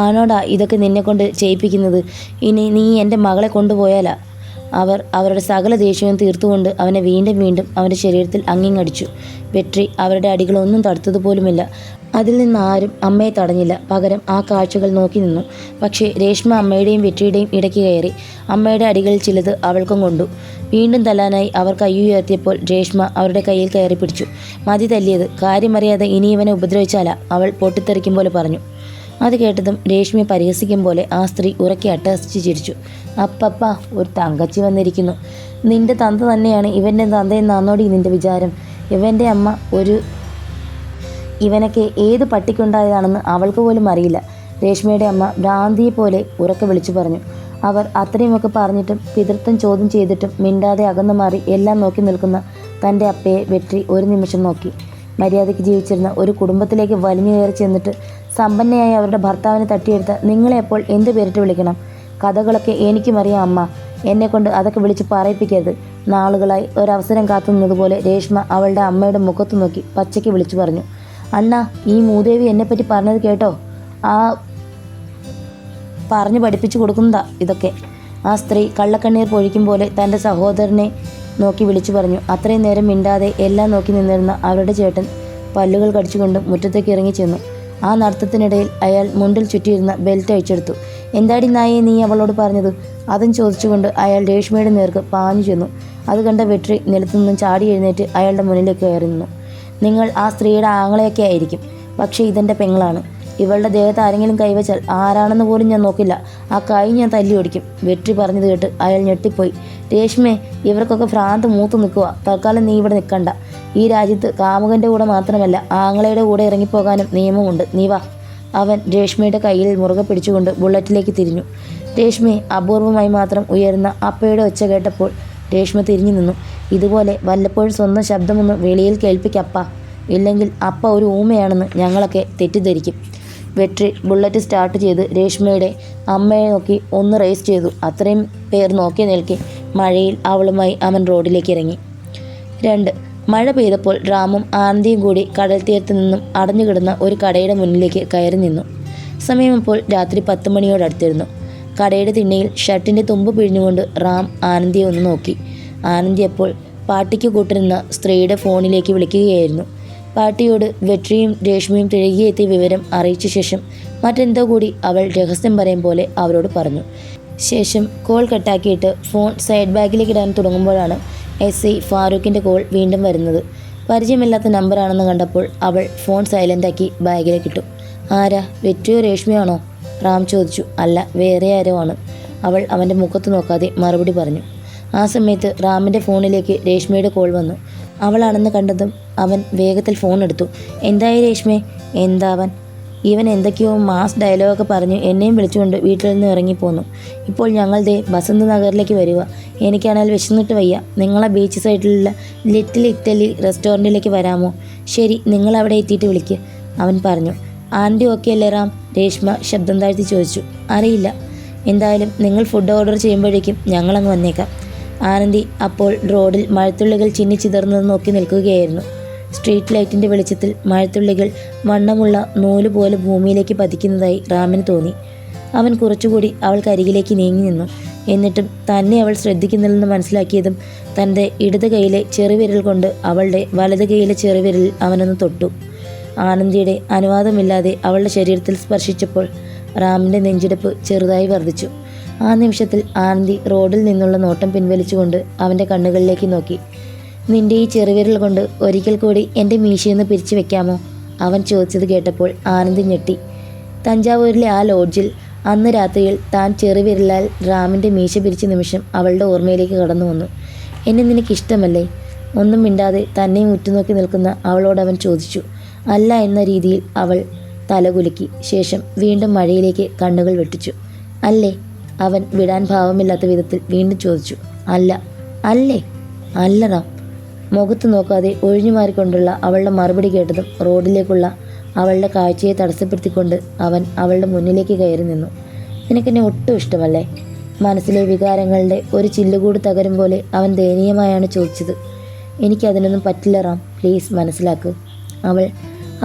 ആണോടാ ഇതൊക്കെ നിന്നെക്കൊണ്ട് ചെയ്യിപ്പിക്കുന്നത്? ഇനി നീ എൻ്റെ മകളെ കൊണ്ടുപോയാലാ? അവർ അവരുടെ സകല ദേഷ്യവും തീർത്തുകൊണ്ട് അവനെ വീണ്ടും വീണ്ടും അവൻ്റെ ശരീരത്തിൽ അങ്ങിങ്ങടിച്ചു. വെട്രി അവരുടെ അടികളൊന്നും തടുത്തതുപോലുമില്ല. അതിൽ നിന്ന് ആരും അമ്മയെ തടഞ്ഞില്ല. പകരം ആ കാഴ്ചകൾ നോക്കി നിന്നു. പക്ഷേ രേഷ്മ അമ്മയുടെയും വെട്രിയുടെയും ഇടയ്ക്ക് കയറി. അമ്മയുടെ അടികളിൽ ചിലത് അവൾക്കും കൊണ്ടു. വീണ്ടും തല്ലാനായി അവർ കയ്യുയർത്തിയപ്പോൾ രേഷ്മ അവരുടെ കയ്യിൽ കയറി പിടിച്ചു. മതി തല്ലിയത്, കാര്യമറിയാതെ ഇനി ഇവനെ ഉപദ്രവിച്ചാലാ, അവൾ പൊട്ടിത്തെറിക്കും പോലെ പറഞ്ഞു. അത് കേട്ടതും രേഷ്മയെ പരിഹസിക്കും പോലെ ആ സ്ത്രീ ഉറക്കെ അട്ടഹസിച്ച് ചിരിച്ചു. അപ്പപ്പ, ഒരു തങ്കച്ചി വന്നിരിക്കുന്നു. നിന്റെ തന്ത തന്നെയാണ് ഇവൻ്റെ തന്തയെന്നാന്നോടി നിന്റെ വിചാരം? ഇവൻ്റെ അമ്മ ഇവനൊക്കെ ഏത് പട്ടിക്കുണ്ടായതാണെന്ന് അവൾക്ക് പോലും അറിയില്ല. രേഷ്മയുടെ അമ്മ ഭ്രാന്തിയെ പോലെ ഉറക്കെ വിളിച്ചു പറഞ്ഞു. അവർ അത്രയുമൊക്കെ പറഞ്ഞിട്ടും പിതൃത്വം ചോദ്യം ചെയ്തിട്ടും മിണ്ടാതെ അകന്നു മാറി എല്ലാം നോക്കി നിൽക്കുന്ന തൻ്റെ അപ്പയെ വെട്രി ഒരു നിമിഷം നോക്കി. മര്യാദയ്ക്ക് ജീവിച്ചിരുന്ന ഒരു കുടുംബത്തിലേക്ക് വലിഞ്ഞു കയറി ചെന്നിട്ട് സമ്പന്നയായ അവരുടെ ഭർത്താവിനെ തട്ടിയെടുത്ത നിങ്ങളെ അപ്പോൾ എന്ത് പേരിട്ട് വിളിക്കണം? കഥകളൊക്കെ എനിക്കുമറിയാം അമ്മ, എന്നെക്കൊണ്ട് അതൊക്കെ വിളിച്ച് പറയിപ്പിക്കരുത്. നാളുകളായി ഒരവസരം കാത്തുനിന്നതുപോലെ രേഷ്മ അവളുടെ അമ്മയുടെ മുഖത്ത് നോക്കി പച്ചയ്ക്ക് വിളിച്ചു പറഞ്ഞു. അണ്ണാ, ഈ മൂദേവി എന്നെപ്പറ്റി പറഞ്ഞത് കേട്ടോ? പറഞ്ഞു പഠിപ്പിച്ചു കൊടുക്കുന്നതാ ഇതൊക്കെ. ആ സ്ത്രീ കള്ളക്കണ്ണീർ പൊഴിക്കും പോലെ തൻ്റെ സഹോദരനെ നോക്കി വിളിച്ചു പറഞ്ഞു. അത്രയും നേരം മിണ്ടാതെ എല്ലാം നോക്കി നിന്നിരുന്ന അവരുടെ ചേട്ടൻ പല്ലുകൾ കടിച്ചുകൊണ്ട് മുറ്റത്തേക്ക് ഇറങ്ങി ചെന്നു. ആ നടത്തത്തിനിടയിൽ അയാൾ മുണ്ടിൽ ചുറ്റിയിരുന്ന ബെൽറ്റ് അഴിച്ചെടുത്തു. എന്താടി നായേ നീ അവളോട് പറഞ്ഞത്? അതും ചോദിച്ചുകൊണ്ട് അയാൾ രേഷ്മയുടെ നേർക്ക് പാഞ്ഞു ചെന്നു. അത് കണ്ട വെട്രി നിലത്തു നിന്നും ചാടി എഴുന്നേറ്റ് അയാളുടെ മുന്നിലേക്ക് കയറി നിന്നു. നിങ്ങൾ ആ സ്ത്രീയുടെ ആങ്ങളെയൊക്കെ ആയിരിക്കും, പക്ഷേ ഇതെൻ്റെ പെങ്ങളാണ്. ഇവളുടെ ദേഹത്ത് ആരെങ്കിലും കൈവച്ചാൽ ആരാണെന്ന് പോലും ഞാൻ നോക്കില്ല. ആ കൈ ഞാൻ തല്ലി ഓടിക്കും. വെട്രി പറഞ്ഞത് കേട്ട് അയാൾ ഞെട്ടിപ്പോയി. രേഷ്മേ, ഇവർക്കൊക്കെ ഭ്രാന്ത് മൂത്ത് നിൽക്കുക. തൽക്കാലം നീ ഇവിടെ നിൽക്കണ്ട. ഈ രാജ്യത്ത് കാമുകൻ്റെ കൂടെ മാത്രമല്ല ആങ്ങളയുടെ കൂടെ ഇറങ്ങിപ്പോകാനും നിയമമുണ്ട്. നീ വാ. അവൻ രേഷ്മയുടെ കയ്യിൽ മുറുകെ പിടിച്ചുകൊണ്ട് ബുള്ളറ്റിലേക്ക് തിരിഞ്ഞു. രേഷ്മയെ അപൂർവമായി മാത്രം ഉയരുന്ന അപ്പയുടെ ഒച്ച കേട്ടപ്പോൾ രേഷ്മ തിരിഞ്ഞു നിന്നു. ഇതുപോലെ വല്ലപ്പോഴും സ്വന്തം ശബ്ദമൊന്ന് വെളിയിൽ കേൾപ്പിക്കപ്പ, ഇല്ലെങ്കിൽ അപ്പ ഒരു ഊമയാണെന്ന് ഞങ്ങളൊക്കെ തെറ്റിദ്ധരിക്കും. വെട്രി ബുള്ളറ്റ് സ്റ്റാർട്ട് ചെയ്ത് രേഷ്മയുടെ അമ്മയെ നോക്കി ഒന്ന് റേസ് ചെയ്തു. അത്രയും പേർ നോക്കി നിൽക്കെ മഴയിൽ അവളുമായി അവൻ റോഡിലേക്ക് ഇറങ്ങി. 2. മഴ പെയ്തപ്പോൾ റാമും ആനന്ദിയും കൂടി കടൽ തീരത്ത് നിന്നും അടഞ്ഞുകിടന്ന ഒരു കടയുടെ മുന്നിലേക്ക് കയറി നിന്നു. സമയം ഇപ്പോൾ രാത്രി 10 മണിയോടടുത്തിരുന്നു. കടയുടെ തിണ്ണയിൽ ഷർട്ടിൻ്റെ തുമ്പ് പിഴിഞ്ഞുകൊണ്ട് റാം ആനന്ദിയെ ഒന്ന് നോക്കി. ആനന്ദി അപ്പോൾ പാട്ടിക്ക് കൂട്ടിരുന്ന സ്ത്രീയുടെ ഫോണിലേക്ക് വിളിക്കുകയായിരുന്നു. പാട്ടിയോട് വെട്രിയും രേഷ്മയും തിരികെയെത്തിയ വിവരം അറിയിച്ച ശേഷം മറ്റെന്തോ കൂടി അവൾ രഹസ്യം പറയും പോലെ അവരോട് പറഞ്ഞു. ശേഷം കോൾ കട്ടാക്കിയിട്ട് ഫോൺ സൈഡ് ബാഗിലേക്ക് ഇടാൻ തുടങ്ങുമ്പോഴാണ് SI ഫാറൂഖിൻ്റെ കോൾ വീണ്ടും വരുന്നത്. പരിചയമില്ലാത്ത നമ്പറാണെന്ന് കണ്ടപ്പോൾ അവൾ ഫോൺ സൈലൻ്റാക്കി ബാഗിലേക്കിട്ടു. ആരാ, വെട്രിയോ രേഷ്മയാണോ? റാം ചോദിച്ചു. അല്ല, വേറെ ആരോ ആണ്. അവൾ അവൻ്റെ മുഖത്ത് നോക്കാതെ മറുപടി പറഞ്ഞു. ആ സമയത്ത് റാമിൻ്റെ ഫോണിലേക്ക് രേഷ്മയുടെ കോൾ വന്നു. അവളാണെന്ന് കണ്ടതും അവൻ വേഗത്തിൽ ഫോൺ എടുത്തു. എന്തായി രേഷ്മേ? എന്താവൻ? ഇവൻ എന്തൊക്കെയോ മാസ് ഡയലോഗൊക്കെ പറഞ്ഞ് എന്നെയും വിളിച്ചുകൊണ്ട് വീട്ടിൽ നിന്ന് ഇറങ്ങിപ്പോന്നു. ഇപ്പോൾ ഞങ്ങൾ ദേ ബസന്ത് നഗറിലേക്ക് വരിക. എനിക്കാണെങ്കിൽ വിശന്നിട്ട് വയ്യ. നിങ്ങളെ ബീച്ച് സൈഡിലുള്ള ലിറ്റിൽ ഇറ്റലി റെസ്റ്റോറൻറ്റിലേക്ക് വരാമോ? ശരി, നിങ്ങൾ അവിടെ എത്തിയിട്ട് വിളിക്ക്, അവൻ പറഞ്ഞു. ആൻറ്റി ഓക്കെ അല്ലേ റാം? രേഷ്മ ശബ്ദം താഴ്ത്തി ചോദിച്ചു. അറിയില്ല, എന്തായാലും നിങ്ങൾ ഫുഡ് ഓർഡർ ചെയ്യുമ്പോഴേക്കും ഞങ്ങളങ്ങ് വന്നേക്കാം. ആനന്ദി അപ്പോൾ റോഡിൽ മഴത്തുള്ളികൾ ചിന്നിച്ചിതർന്നത് നോക്കി നിൽക്കുകയായിരുന്നു. സ്ട്രീറ്റ് ലൈറ്റിൻ്റെ വെളിച്ചത്തിൽ മഴത്തുള്ളികൾ വണ്ണമുള്ള നൂല് പോലെ ഭൂമിയിലേക്ക് പതിക്കുന്നതായി റാമിന് തോന്നി. അവൻ കുറച്ചുകൂടി അവൾക്കരികിലേക്ക് നീങ്ങി നിന്നു. എന്നിട്ടും തന്നെ അവൾ ശ്രദ്ധിക്കുന്നില്ലെന്ന് മനസ്സിലാക്കിയതും തൻ്റെ ഇടത് കൈയിലെ ചെറുവിരൽ കൊണ്ട് അവളുടെ വലത് കൈയിലെ ചെറുവിരലിൽ അവനൊന്ന് തൊട്ടു. ആനന്ദിയുടെ അനുവാദമില്ലാതെ അവളുടെ ശരീരത്തിൽ സ്പർശിച്ചപ്പോൾ റാമിൻ്റെ നെഞ്ചിടിപ്പ് ചെറുതായി വർദ്ധിച്ചു. ആ നിമിഷത്തിൽ ആനന്ദി റോഡിൽ നിന്നുള്ള നോട്ടം പിൻവലിച്ചുകൊണ്ട് അവൻ്റെ കണ്ണുകളിലേക്ക് നോക്കി. നിന്റെ ഈ ചെറുവിരൽ കൊണ്ട് ഒരിക്കൽ കൂടി എൻ്റെ മീശയൊന്ന് പിരിച്ചു വെക്കാമോ? അവൻ ചോദിച്ചത് കേട്ടപ്പോൾ ആനന്ദി ഞെട്ടി. തഞ്ചാവൂരിലെ ആ ലോഡ്ജിൽ അന്ന് രാത്രിയിൽ താൻ ചെറുവിരലാൽ റാമിൻ്റെ മീശ പിരിച്ച നിമിഷം അവളുടെ ഓർമ്മയിലേക്ക് കടന്നു വന്നു. എന്നെ നിനക്കിഷ്ടമല്ലേ? ഒന്നും മിണ്ടാതെ തന്നെയും ഉറ്റുനോക്കി നിൽക്കുന്ന അവളോട് അവൻ ചോദിച്ചു. അല്ല എന്ന രീതിയിൽ അവൾ തലകുലുക്കി. ശേഷം വീണ്ടും മഴയിലേക്ക് കണ്ണുകൾ വെട്ടിച്ചു. അല്ലേ? അവൻ വിടാൻ ഭാവമില്ലാത്ത വിധത്തിൽ വീണ്ടും ചോദിച്ചു. അല്ല. അല്ലേ? അല്ല റാം. മുഖത്ത് നോക്കാതെ ഒഴിഞ്ഞു മാറിക്കൊണ്ടുള്ള അവളുടെ മറുപടി കേട്ടതും റോഡിലേക്കുള്ള അവളുടെ കാഴ്ചയെ തടസ്സപ്പെടുത്തിക്കൊണ്ട് അവൻ അവളുടെ മുന്നിലേക്ക് കയറി നിന്നു. നിനക്കെന്നെ ഒട്ടും ഇഷ്ടമല്ലേ? മനസ്സിലെ വികാരങ്ങളുടെ ഒരു ചില്ലുകൂട് തകരും പോലെ അവൻ ദയനീയമായാണ് ചോദിച്ചത്. എനിക്കതിനൊന്നും പറ്റില്ല റാം, പ്ലീസ് മനസ്സിലാക്ക്, അവൾ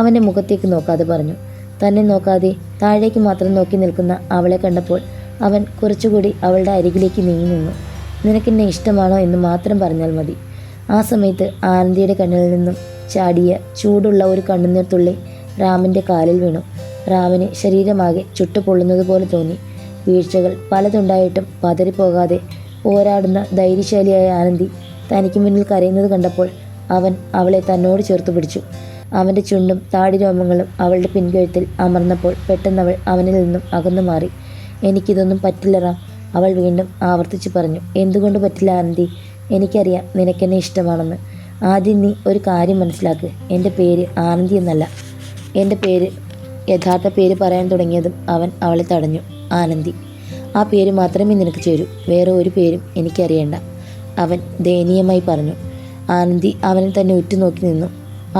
അവൻ്റെ മുഖത്തേക്ക് നോക്കാതെ പറഞ്ഞു. തന്നെ നോക്കാതെ താഴേക്ക് മാത്രം നോക്കി നിൽക്കുന്ന അവളെ കണ്ടപ്പോൾ അവൻ കുറച്ചുകൂടി അവളുടെ അരികിലേക്ക് നീങ്ങി നിന്നു. നിനക്കെന്നെ ഇഷ്ടമാണോ എന്ന് മാത്രം പറഞ്ഞാൽ മതി. ആ സമയത്ത് ആനന്ദിയുടെ കണ്ണിൽ നിന്നും ചാടിയ ചൂടുള്ള ഒരു കണ്ണുനീർ തുള്ളി റാമിൻ്റെ കാലിൽ വീണു. റാമിന് ശരീരമാകെ ചുട്ടുപൊള്ളുന്നത് പോലെ തോന്നി. വീഴ്ചകൾ പലതുണ്ടായിട്ടും പതറിപ്പോകാതെ പോരാടുന്ന ധൈര്യശാലിയായ ആനന്ദി തനിക്ക് മുന്നിൽ കരയുന്നത് കണ്ടപ്പോൾ അവൻ അവളെ തന്നോട് ചേർത്ത് പിടിച്ചു. അവൻ്റെ ചുണ്ടും താടി രോമങ്ങളും അവളുടെ പിൻകഴുത്തിൽ അമർന്നപ്പോൾ പെട്ടെന്നവൾ അവനിൽ നിന്നും അകന്നു മാറി. എനിക്കിതൊന്നും പറ്റില്ല റാം, അവൾ വീണ്ടും ആവർത്തിച്ച് പറഞ്ഞു. എന്തുകൊണ്ട് പറ്റില്ല ആനന്ദി? എനിക്കറിയാം നിനക്കെന്നെ ഇഷ്ടമാണെന്ന്. ആദ്യം നീ ഒരു കാര്യം മനസ്സിലാക്ക്. എൻ്റെ പേര് ആനന്ദി എന്നല്ല. എൻ്റെ യഥാർത്ഥ പേര് പറയാൻ തുടങ്ങിയതും അവൻ അവളെ തടഞ്ഞു. ആനന്ദി, ആ പേര് മാത്രമേ നിനക്ക് ചേരൂ. വേറെ ഒരു പേരും എനിക്കറിയണ്ട, അവൻ ദയനീയമായി പറഞ്ഞു. ആനന്ദി അവനെ തന്നെ ഉറ്റുനോക്കി നിന്നു.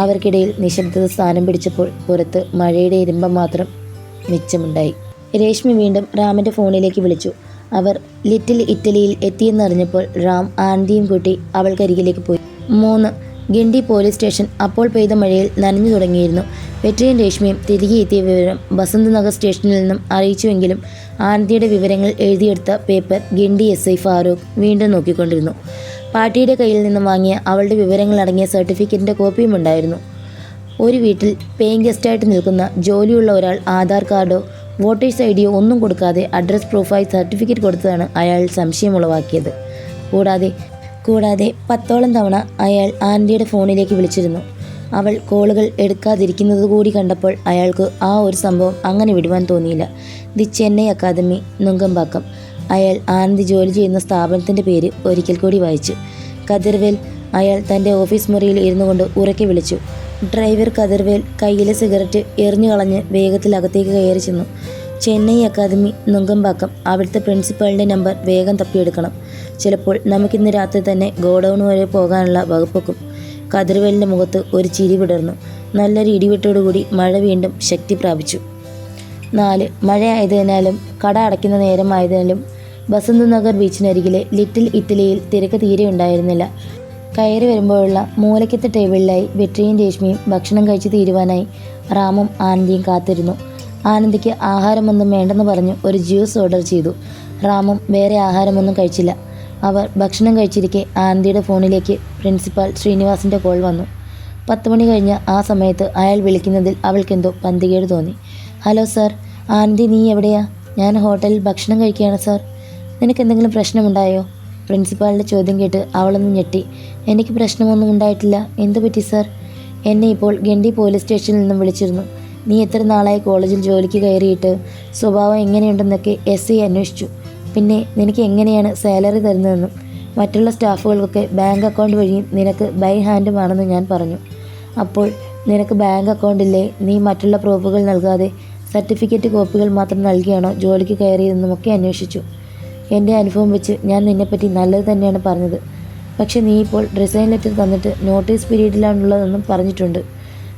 അവർക്കിടയിൽ നിശബ്ദത സ്ഥാനം പിടിച്ചപ്പോൾ പുറത്ത് മഴയുടെ ഇരമ്പം മാത്രം മിച്ചമുണ്ടായി. രേഷ്മി വീണ്ടും റാമിൻ്റെ ഫോണിലേക്ക് വിളിച്ചു. അവർ ലിറ്റിൽ ഇറ്റലിയിൽ എത്തിയെന്നറിഞ്ഞപ്പോൾ റാം ആനന്ദിയും കൂട്ടി അവൾക്കരികിലേക്ക് പോയി. 3. Guindy police station. അപ്പോൾ പെയ്ത മഴയിൽ നനഞ്ഞു തുടങ്ങിയിരുന്നു. വെട്രിയും രേഷ്മയും തിരികെ എത്തിയ വിവരം ബസന്ത് നഗർ സ്റ്റേഷനിൽ നിന്നും അറിയിച്ചുവെങ്കിലും ആനന്ദിയുടെ വിവരങ്ങൾ എഴുതിയെടുത്ത പേപ്പർ ഗിണ്ടി SI ഫാറൂഖ് വീണ്ടും നോക്കിക്കൊണ്ടിരുന്നു. പാർട്ടിയുടെ കയ്യിൽ നിന്നും വാങ്ങിയ അവളുടെ വിവരങ്ങൾ അടങ്ങിയ സർട്ടിഫിക്കറ്റിൻ്റെ കോപ്പിയും ഉണ്ടായിരുന്നു. ഒരു വീട്ടിൽ പേയിങ് ഗസ്റ്റായിട്ട് നിൽക്കുന്ന ജോലിയുള്ള ഒരാൾ ആധാർ കാർഡോ വോട്ടേഴ്സ് ID യോ ഒന്നും കൊടുക്കാതെ അഡ്രസ് പ്രൂഫായി സർട്ടിഫിക്കറ്റ് കൊടുത്തതാണ് അയാൾ സംശയമുളവാക്കിയത്. കൂടാതെ 10ഓളം തവണ അയാൾ ആനന്ദിയുടെ ഫോണിലേക്ക് വിളിച്ചിരുന്നു. അവൾ കോളുകൾ എടുക്കാതിരിക്കുന്നത് കൂടി കണ്ടപ്പോൾ അയാൾക്ക് ആ ഒരു സംഭവം അങ്ങനെ വിടുവാൻ തോന്നിയില്ല. The Chennai academy, Nungambakkam. അയാൾ ആനന്ദി ജോലി ചെയ്യുന്ന സ്ഥാപനത്തിൻ്റെ പേര് ഒരിക്കൽ കൂടി വായിച്ചു. കതിർവേൽ. അയാൾ തൻ്റെ ഓഫീസ് മുറിയിൽ ഇരുന്നു കൊണ്ട് ഉറക്കെ വിളിച്ചു. ഡ്രൈവർ കതിർവേൽ കയ്യിലെ സിഗരറ്റ് എറിഞ്ഞു കളഞ്ഞ് വേഗത്തിൽ അകത്തേക്ക് കയറി ചെന്നു. ചെന്നൈ അക്കാദമി, നുങ്കമ്പാക്കം. അവിടുത്തെ പ്രിൻസിപ്പാളിൻ്റെ നമ്പർ വേഗം തപ്പിയെടുക്കണം. ചിലപ്പോൾ നമുക്കിന്ന് രാത്രി തന്നെ ഗോഡൗൺ വരെ പോകാനുള്ള വകുപ്പൊക്കും. കതിർവേലിൻ്റെ മുഖത്ത് ഒരു ചിരി വിടർന്നു. നല്ലൊരു ഇടിവെട്ടോടുകൂടി മഴ വീണ്ടും ശക്തി പ്രാപിച്ചു. 4. മഴയായതിനാലും കട അടയ്ക്കുന്ന നേരമായതിനാലും ബസന്ത് നഗർ ബീച്ചിനരികിലെ ലിറ്റിൽ ഇറ്റലിയിൽ തിരക്ക് തീരെ ഉണ്ടായിരുന്നില്ല. കയറി വരുമ്പോഴുള്ള മൂലയ്ക്കത്തെ ടേബിളിലായി വെട്രിയും രേഷ്മയും ഭക്ഷണം കഴിച്ച് തീരുവാനായി റാമും ആനന്ദിയും കാത്തിരുന്നു. ആനന്ദിക്ക് ആഹാരമൊന്നും വേണ്ടെന്ന് പറഞ്ഞു ഒരു ജ്യൂസ് ഓർഡർ ചെയ്തു. റാമും വേറെ ആഹാരമൊന്നും കഴിച്ചില്ല. അവർ ഭക്ഷണം കഴിച്ചിരിക്കെ ആനന്ദിയുടെ ഫോണിലേക്ക് പ്രിൻസിപ്പാൾ ശ്രീനിവാസിൻ്റെ കോൾ വന്നു. 10 മണി കഴിഞ്ഞ ആ സമയത്ത് അയാൾ വിളിക്കുന്നതിൽ അവൾക്കെന്തോ പന്തികേട് തോന്നി. Hello sir. ആനന്ദി, നീ എവിടെയാ? ഞാൻ ഹോട്ടലിൽ ഭക്ഷണം കഴിക്കുകയാണ് സാർ. നിനക്ക് എന്തെങ്കിലും പ്രശ്നമുണ്ടായോ? പ്രിൻസിപ്പാളിൻ്റെ ചോദ്യം കേട്ട് അവളൊന്ന് ഞെട്ടി. എനിക്ക് പ്രശ്നമൊന്നും ഉണ്ടായിട്ടില്ല. എന്തു പറ്റി സാർ? എന്നെ ഇപ്പോൾ ഗണ്ടി പോലീസ് സ്റ്റേഷനിൽ നിന്നും വിളിച്ചിരുന്നു. നീ എത്ര നാളായി കോളേജിൽ ജോലിക്ക് കയറിയിട്ട്? സ്വഭാവം എങ്ങനെയുണ്ടെന്നൊക്കെ SI അന്വേഷിച്ചു. പിന്നെ നിനക്ക് എങ്ങനെയാണ് സാലറി തരുന്നതെന്നും മറ്റുള്ള സ്റ്റാഫുകൾക്കൊക്കെ ബാങ്ക് അക്കൗണ്ട് വഴിയും നിനക്ക് ബൈ ഹാൻഡുമാണെന്ന് ഞാൻ പറഞ്ഞു. അപ്പോൾ നിനക്ക് ബാങ്ക് അക്കൗണ്ടില്ലേ? നീ മറ്റുള്ള പ്രൂഫുകൾ നൽകാതെ സർട്ടിഫിക്കറ്റ് കോപ്പികൾ മാത്രം നൽകിയാണോ ജോലിക്ക് കയറിയതെന്നുമൊക്കെ അന്വേഷിച്ചു. എൻ്റെ അനുഭവം വെച്ച് ഞാൻ നിന്നെപ്പറ്റി നല്ലത് തന്നെയാണ് പറഞ്ഞത്. പക്ഷേ നീ ഇപ്പോൾ റിസൈൻ ലെറ്റർ തന്നിട്ട് നോട്ടീസ് പീരീഡിലാണുള്ളതെന്നും പറഞ്ഞിട്ടുണ്ട്.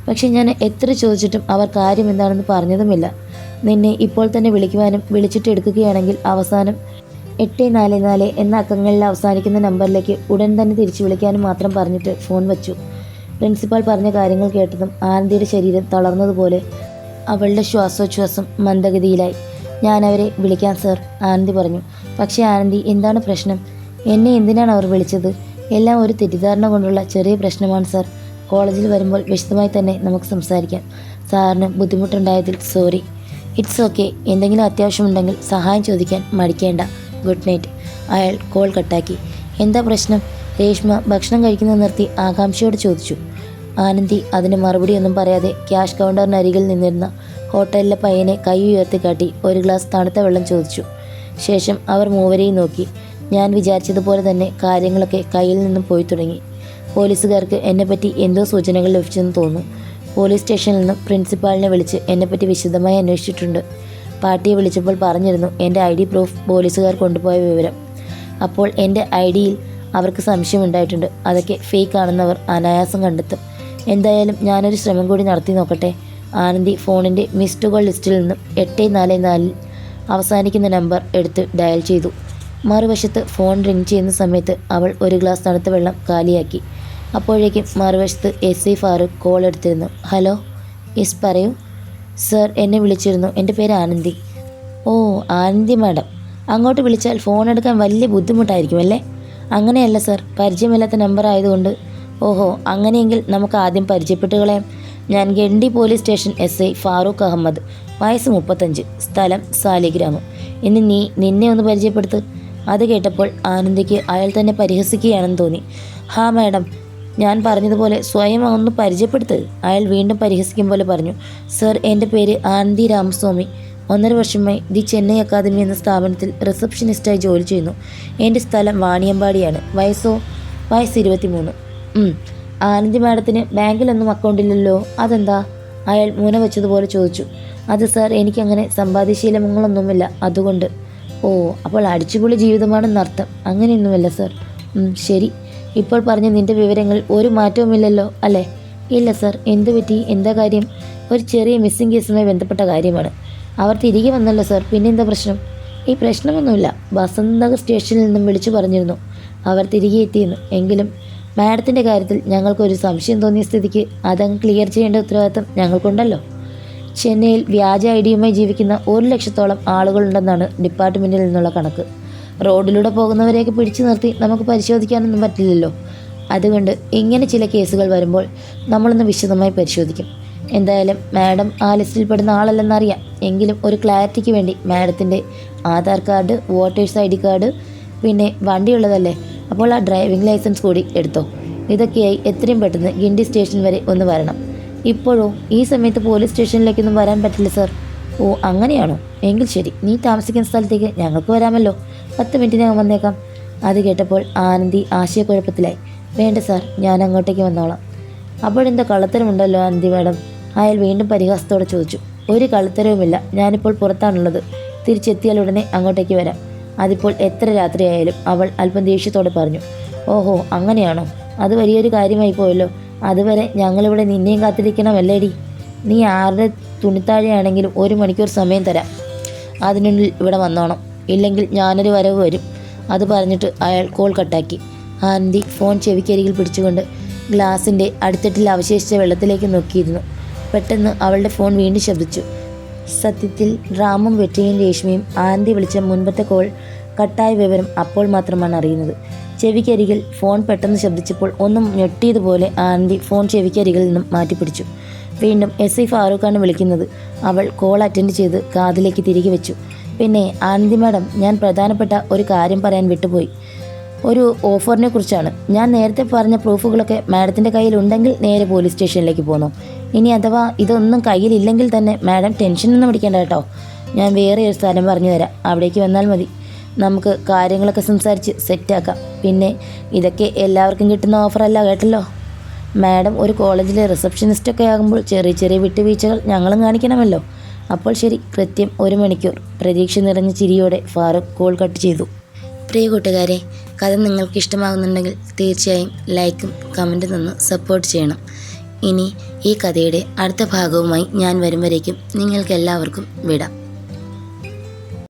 പക്ഷേ ഞാൻ എത്ര ചോദിച്ചിട്ടും അവർ കാര്യം എന്താണെന്ന് പറഞ്ഞതുമില്ല. നിന്നെ ഇപ്പോൾ തന്നെ വിളിക്കുവാനും വിളിച്ചിട്ട് എടുക്കുകയാണെങ്കിൽ അവസാനം 844 എന്ന അക്കങ്ങളിൽ അവസാനിക്കുന്ന നമ്പറിലേക്ക് ഉടൻ തന്നെ തിരിച്ചു വിളിക്കാനും മാത്രം പറഞ്ഞിട്ട് ഫോൺ വച്ചു. പ്രിൻസിപ്പാൾ പറഞ്ഞ കാര്യങ്ങൾ കേട്ടതും ആനന്ദിയുടെ ശരീരം തളർന്നതുപോലെ അവളുടെ ശ്വാസോച്ഛ്വാസം മന്ദഗതിയിലായി. ഞാൻ അവരെ വിളിക്കാം സർ, ആനന്ദി പറഞ്ഞു. പക്ഷേ ആനന്ദി, എന്താണ് പ്രശ്നം? എന്നെ എന്തിനാണ് അവർ വിളിച്ചത്? എല്ലാം ഒരു തെറ്റിദ്ധാരണ കൊണ്ടുള്ള ചെറിയ പ്രശ്നമാണ് സർ. കോളേജിൽ വരുമ്പോൾ വിശദമായി തന്നെ നമുക്ക് സംസാരിക്കാം. സാറിന് ബുദ്ധിമുട്ടുണ്ടായതിൽ സോറി. It's okay. എന്തെങ്കിലും അത്യാവശ്യമുണ്ടെങ്കിൽ സഹായം ചോദിക്കാൻ മടിക്കേണ്ട. Good night. അയാൾ കോൾ കട്ടാക്കി. എന്താ പ്രശ്നം? രേഷ്മ ഭക്ഷണം കഴിക്കുന്നത് നിർത്തി ആകാംക്ഷയോട് ചോദിച്ചു. ആനന്ദി അതിന് മറുപടിയൊന്നും പറയാതെ ക്യാഷ് കൗണ്ടറിനരികിൽ നിന്നിരുന്ന ഹോട്ടലിലെ പയ്യനെ കൈ ഉയർത്തിക്കാട്ടി ഒരു ഗ്ലാസ് തണുത്ത വെള്ളം ചോദിച്ചു. ശേഷം അവർ മൂവരെയും നോക്കി. ഞാൻ വിചാരിച്ചതുപോലെ തന്നെ കാര്യങ്ങളൊക്കെ കയ്യിൽ നിന്നും പോയി തുടങ്ങി. പോലീസുകാർക്ക് എന്നെപ്പറ്റി എന്തോ സൂചനകൾ ലഭിച്ചെന്ന് തോന്നുന്നു. പോലീസ് സ്റ്റേഷനിൽ നിന്നും പ്രിൻസിപ്പാളിനെ വിളിച്ച് എന്നെപ്പറ്റി വിശദമായി അന്വേഷിച്ചിട്ടുണ്ട്. പാർട്ടിയെ വിളിച്ചപ്പോൾ പറഞ്ഞിരുന്നു എൻ്റെ ID പ്രൂഫ് പോലീസുകാർ കൊണ്ടുപോയ വിവരം. അപ്പോൾ എൻ്റെ IDയിൽ അവർക്ക് സംശയമുണ്ടായിട്ടുണ്ട്. അതൊക്കെ ഫേക്ക് ആണെന്നവർ അനായാസം കണ്ടെത്തും. എന്തായാലും ഞാനൊരു ശ്രമം കൂടി നടത്തി നോക്കട്ടെ. ആനന്ദി ഫോണിൻ്റെ മിസ്ഡ് കോൾ ലിസ്റ്റിൽ നിന്നും 844 അവസാനിക്കുന്ന നമ്പർ എടുത്ത് ഡയൽ ചെയ്തു. മറുവശത്ത് ഫോൺ റിങ് ചെയ്യുന്ന സമയത്ത് അവൾ ഒരു ഗ്ലാസ് തണുത്ത വെള്ളം കാലിയാക്കി. അപ്പോഴേക്കും മറുവശത്ത് SI ഫാറൂഖ് കോൾ എടുത്തിരുന്നു. ഹലോ, യെസ് പറയൂ സർ, എന്നെ വിളിച്ചിരുന്നു. എൻ്റെ പേര് ആനന്ദി. ഓ, ആനന്ദി മാഡം. അങ്ങോട്ട് വിളിച്ചാൽ ഫോൺ എടുക്കാൻ വലിയ ബുദ്ധിമുട്ടായിരിക്കും അല്ലേ? അങ്ങനെയല്ല സർ, പരിചയമില്ലാത്ത നമ്പർ ആയതുകൊണ്ട്. ഓഹോ, അങ്ങനെയെങ്കിൽ നമുക്ക് ആദ്യം പരിചയപ്പെട്ട് കളയാം. ഞാൻ Gandi police station SI Farooq Ahmed, വയസ്സ് 35, സ്ഥലം സാലിഗ്രാമം. ഇനി നിന്നെ ഒന്ന് പരിചയപ്പെടുത്ത്. അത് കേട്ടപ്പോൾ ആനന്ദിക്ക് അയാൾ തന്നെ പരിഹസിക്കുകയാണെന്ന് തോന്നി. ഹാ മാഡം, ഞാൻ പറഞ്ഞതുപോലെ സ്വയം ഒന്ന് പരിചയപ്പെടുത്ത്. അയാൾ വീണ്ടും പരിഹസിക്കും പോലെ പറഞ്ഞു. സർ, എൻ്റെ പേര് ആനന്ദി രാമസ്വാമി. 1.5 വർഷമായി ദി ചെന്നൈ അക്കാദമി എന്ന സ്ഥാപനത്തിൽ റിസപ്ഷനിസ്റ്റായി ജോലി ചെയ്യുന്നു. എൻ്റെ സ്ഥലം വാണിയമ്പാടിയാണ്. വയസ്സ് 23. ആനന്ദി മാഡത്തിന് ബാങ്കിലൊന്നും അക്കൗണ്ടില്ലല്ലോ, അതെന്താ? അയാൾ മൂന വെച്ചതുപോലെ ചോദിച്ചു. അത് സാർ, എനിക്കങ്ങനെ സമ്പാദ്യശീലങ്ങളൊന്നുമില്ല, അതുകൊണ്ട്. ഓ, അപ്പോൾ അടിച്ചുപൊളി ജീവിതമാണെന്നർത്ഥം. അങ്ങനെയൊന്നുമല്ല സർ. ശരി, ഇപ്പോൾ പറഞ്ഞ നിൻ്റെ വിവരങ്ങൾ ഒരു മാറ്റവുമില്ലല്ലോ അല്ലേ? ഇല്ല സർ. എന്തു പറ്റി? എന്താ കാര്യം? ഒരു ചെറിയ മിസ്സിംഗ് കേസുമായി ബന്ധപ്പെട്ട കാര്യമാണ്. അവർ തിരികെ വന്നല്ലോ സർ, പിന്നെന്താ പ്രശ്നം? ഈ പ്രശ്നമൊന്നുമില്ല. വസന്തനഗർ സ്റ്റേഷനിൽ നിന്നും വിളിച്ചു പറഞ്ഞിരുന്നു അവർ തിരികെ എത്തിയെന്ന്. എങ്കിലും മാഡത്തിൻ്റെ കാര്യത്തിൽ ഞങ്ങൾക്കൊരു സംശയം തോന്നിയ സ്ഥിതിക്ക് അതങ്ങ് ക്ലിയർ ചെയ്യേണ്ട ഉത്തരവാദിത്തം ഞങ്ങൾക്കുണ്ടല്ലോ. ചെന്നൈയിൽ വ്യാജ IDയുമായി ജീവിക്കുന്ന 1 ലക്ഷത്തോളം ആളുകളുണ്ടെന്നാണ് ഡിപ്പാർട്ട്മെൻറ്റിൽ നിന്നുള്ള കണക്ക്. റോഡിലൂടെ പോകുന്നവരെയൊക്കെ പിടിച്ചു നിർത്തി നമുക്ക് പരിശോധിക്കാനൊന്നും പറ്റില്ലല്ലോ. അതുകൊണ്ട് ഇങ്ങനെ ചില കേസുകൾ വരുമ്പോൾ നമ്മളൊന്ന് വിശദമായി പരിശോധിക്കും. എന്തായാലും മാഡം ആ ലിസ്റ്റിൽ പെടുന്ന ആളല്ലെന്നറിയാം. എങ്കിലും ഒരു ക്ലാരിറ്റിക്ക് വേണ്ടി മാഡത്തിൻ്റെ Aadhaar card, voters ID card, പിന്നെ വണ്ടിയുള്ളതല്ലേ, അപ്പോൾ ആ ഡ്രൈവിംഗ് ലൈസൻസ് കൂടി എടുത്തോ. ഇതൊക്കെയായി എത്രയും പെട്ടെന്ന് ഗിണ്ടി സ്റ്റേഷൻ വരെ ഒന്ന് വരണം. ഇപ്പോഴോ? ഈ സമയത്ത് പോലീസ് സ്റ്റേഷനിലേക്കൊന്നും വരാൻ പറ്റില്ല സർ. ഓ, അങ്ങനെയാണോ? എങ്കിൽ ശരി, നീ താമസിക്കുന്ന സ്ഥലത്തേക്ക് ഞങ്ങൾക്ക് വരാമല്ലോ. 10 മിനിറ്റിനകം വന്നേക്കാം. അത് കേട്ടപ്പോൾ ആനന്ദി ആശയക്കുഴപ്പത്തിലായി. വേണ്ട സാർ, ഞാൻ അങ്ങോട്ടേക്ക് വന്നോളാം. അപ്പോഴെന്താ കള്ളത്തരമുണ്ടല്ലോ ആനന്ദി മാഡം? അയാൾ വീണ്ടും പരിഹാസത്തോടെ ചോദിച്ചു. ഒരു കള്ളത്തരവുമില്ല. ഞാനിപ്പോൾ പുറത്താണുള്ളത്. തിരിച്ചെത്തിയാൽ ഉടനെ അങ്ങോട്ടേക്ക് വരാം. അതിപ്പോൾ എത്ര രാത്രിയായാലും, അവൾ അല്പം ദേഷ്യത്തോടെ പറഞ്ഞു. ഓഹോ, അങ്ങനെയാണോ? അത് വലിയൊരു കാര്യമായി പോയല്ലോ. അതുവരെ ഞങ്ങളിവിടെ നിന്നെയും കാത്തിരിക്കണമല്ലേടി? നീ ആരുടെ തുണിത്താഴെയാണെങ്കിലും 1 മണിക്കൂർ സമയം തരാം. അതിനുള്ളിൽ ഇവിടെ വന്നോണം. ഇല്ലെങ്കിൽ ഞാനൊരു വരവ് വരും. അത് പറഞ്ഞിട്ട് അയാൾ കോൾ കട്ടാക്കി. ആനന്ദി ഫോൺ ചെവിക്കരികിൽ പിടിച്ചുകൊണ്ട് ഗ്ലാസിൻ്റെ അടിത്തട്ടിൽ അവശേഷിച്ച വെള്ളത്തിലേക്ക് നോക്കിയിരുന്നു. പെട്ടെന്ന് അവളുടെ ഫോൺ വീണ്ടും ശബ്ദിച്ചു. സത്യത്തിൽ റാമും വെറ്റിയും രേഷ്മയും ആനന്ദി വിളിച്ച മുൻപത്തെ കോൾ കട്ടായ വിവരം അപ്പോൾ മാത്രമാണ് അറിയുന്നത്. ചെവിക്കരികിൽ ഫോൺ പെട്ടെന്ന് ശബ്ദിച്ചപ്പോൾ ഒന്നും ഞെട്ടിയതുപോലെ ആനന്ദി ഫോൺ ചെവിക്കരികിൽ നിന്നും മാറ്റിപ്പിടിച്ചു. വീണ്ടും SI ഫാറൂഖാണ് വിളിക്കുന്നത്. അവൾ കോൾ അറ്റൻഡ് ചെയ്ത് കാതിലേക്ക് തിരികെ വെച്ചു. പിന്നെ ആനന്ദി മാഡം, ഞാൻ പ്രധാനപ്പെട്ട ഒരു കാര്യം പറയാൻ വിട്ടുപോയി. ഒരു ഓഫറിനെ കുറിച്ചാണ്. ഞാൻ നേരത്തെ പറഞ്ഞ പ്രൂഫുകളൊക്കെ മാഡത്തിൻ്റെ കയ്യിലുണ്ടെങ്കിൽ നേരെ പോലീസ് സ്റ്റേഷനിലേക്ക് പോന്നോ. ഇനി അഥവാ ഇതൊന്നും കയ്യിലില്ലെങ്കിൽ തന്നെ മാഡം ടെൻഷനൊന്നും പിടിക്കേണ്ട കേട്ടോ. ഞാൻ വേറെ ഒരു സ്ഥലം പറഞ്ഞു തരാം, അവിടേക്ക് വന്നാൽ മതി. നമുക്ക് കാര്യങ്ങളൊക്കെ സംസാരിച്ച് സെറ്റാക്കാം. പിന്നെ ഇതൊക്കെ എല്ലാവർക്കും കിട്ടുന്ന ഓഫറല്ല കേട്ടല്ലോ. മാഡം ഒരു കോളേജിലെ റിസപ്ഷനിസ്റ്റൊക്കെ ആകുമ്പോൾ ചെറിയ ചെറിയ വിട്ടുവീഴ്ചകൾ ഞങ്ങളും കാണിക്കണമല്ലോ. അപ്പോൾ ശരി, കൃത്യം 1 മണിക്കൂർ. പ്രതീക്ഷ നിറഞ്ഞ ചിരിയോടെ ഫാറൂഖ് കോൾ കട്ട് ചെയ്തു. പ്രിയ കൂട്ടുകാരെ, കഥ നിങ്ങൾക്ക് ഇഷ്ടമാകുന്നുണ്ടെങ്കിൽ തീർച്ചയായും ലൈക്കും കമൻറ്റും തന്ന് സപ്പോർട്ട് ചെയ്യണം. ഇനി ഈ കഥയുടെ അടുത്ത ഭാഗവുമായി ഞാൻ വരും വരേക്കും നിങ്ങൾക്കെല്ലാവർക്കും വിടാം.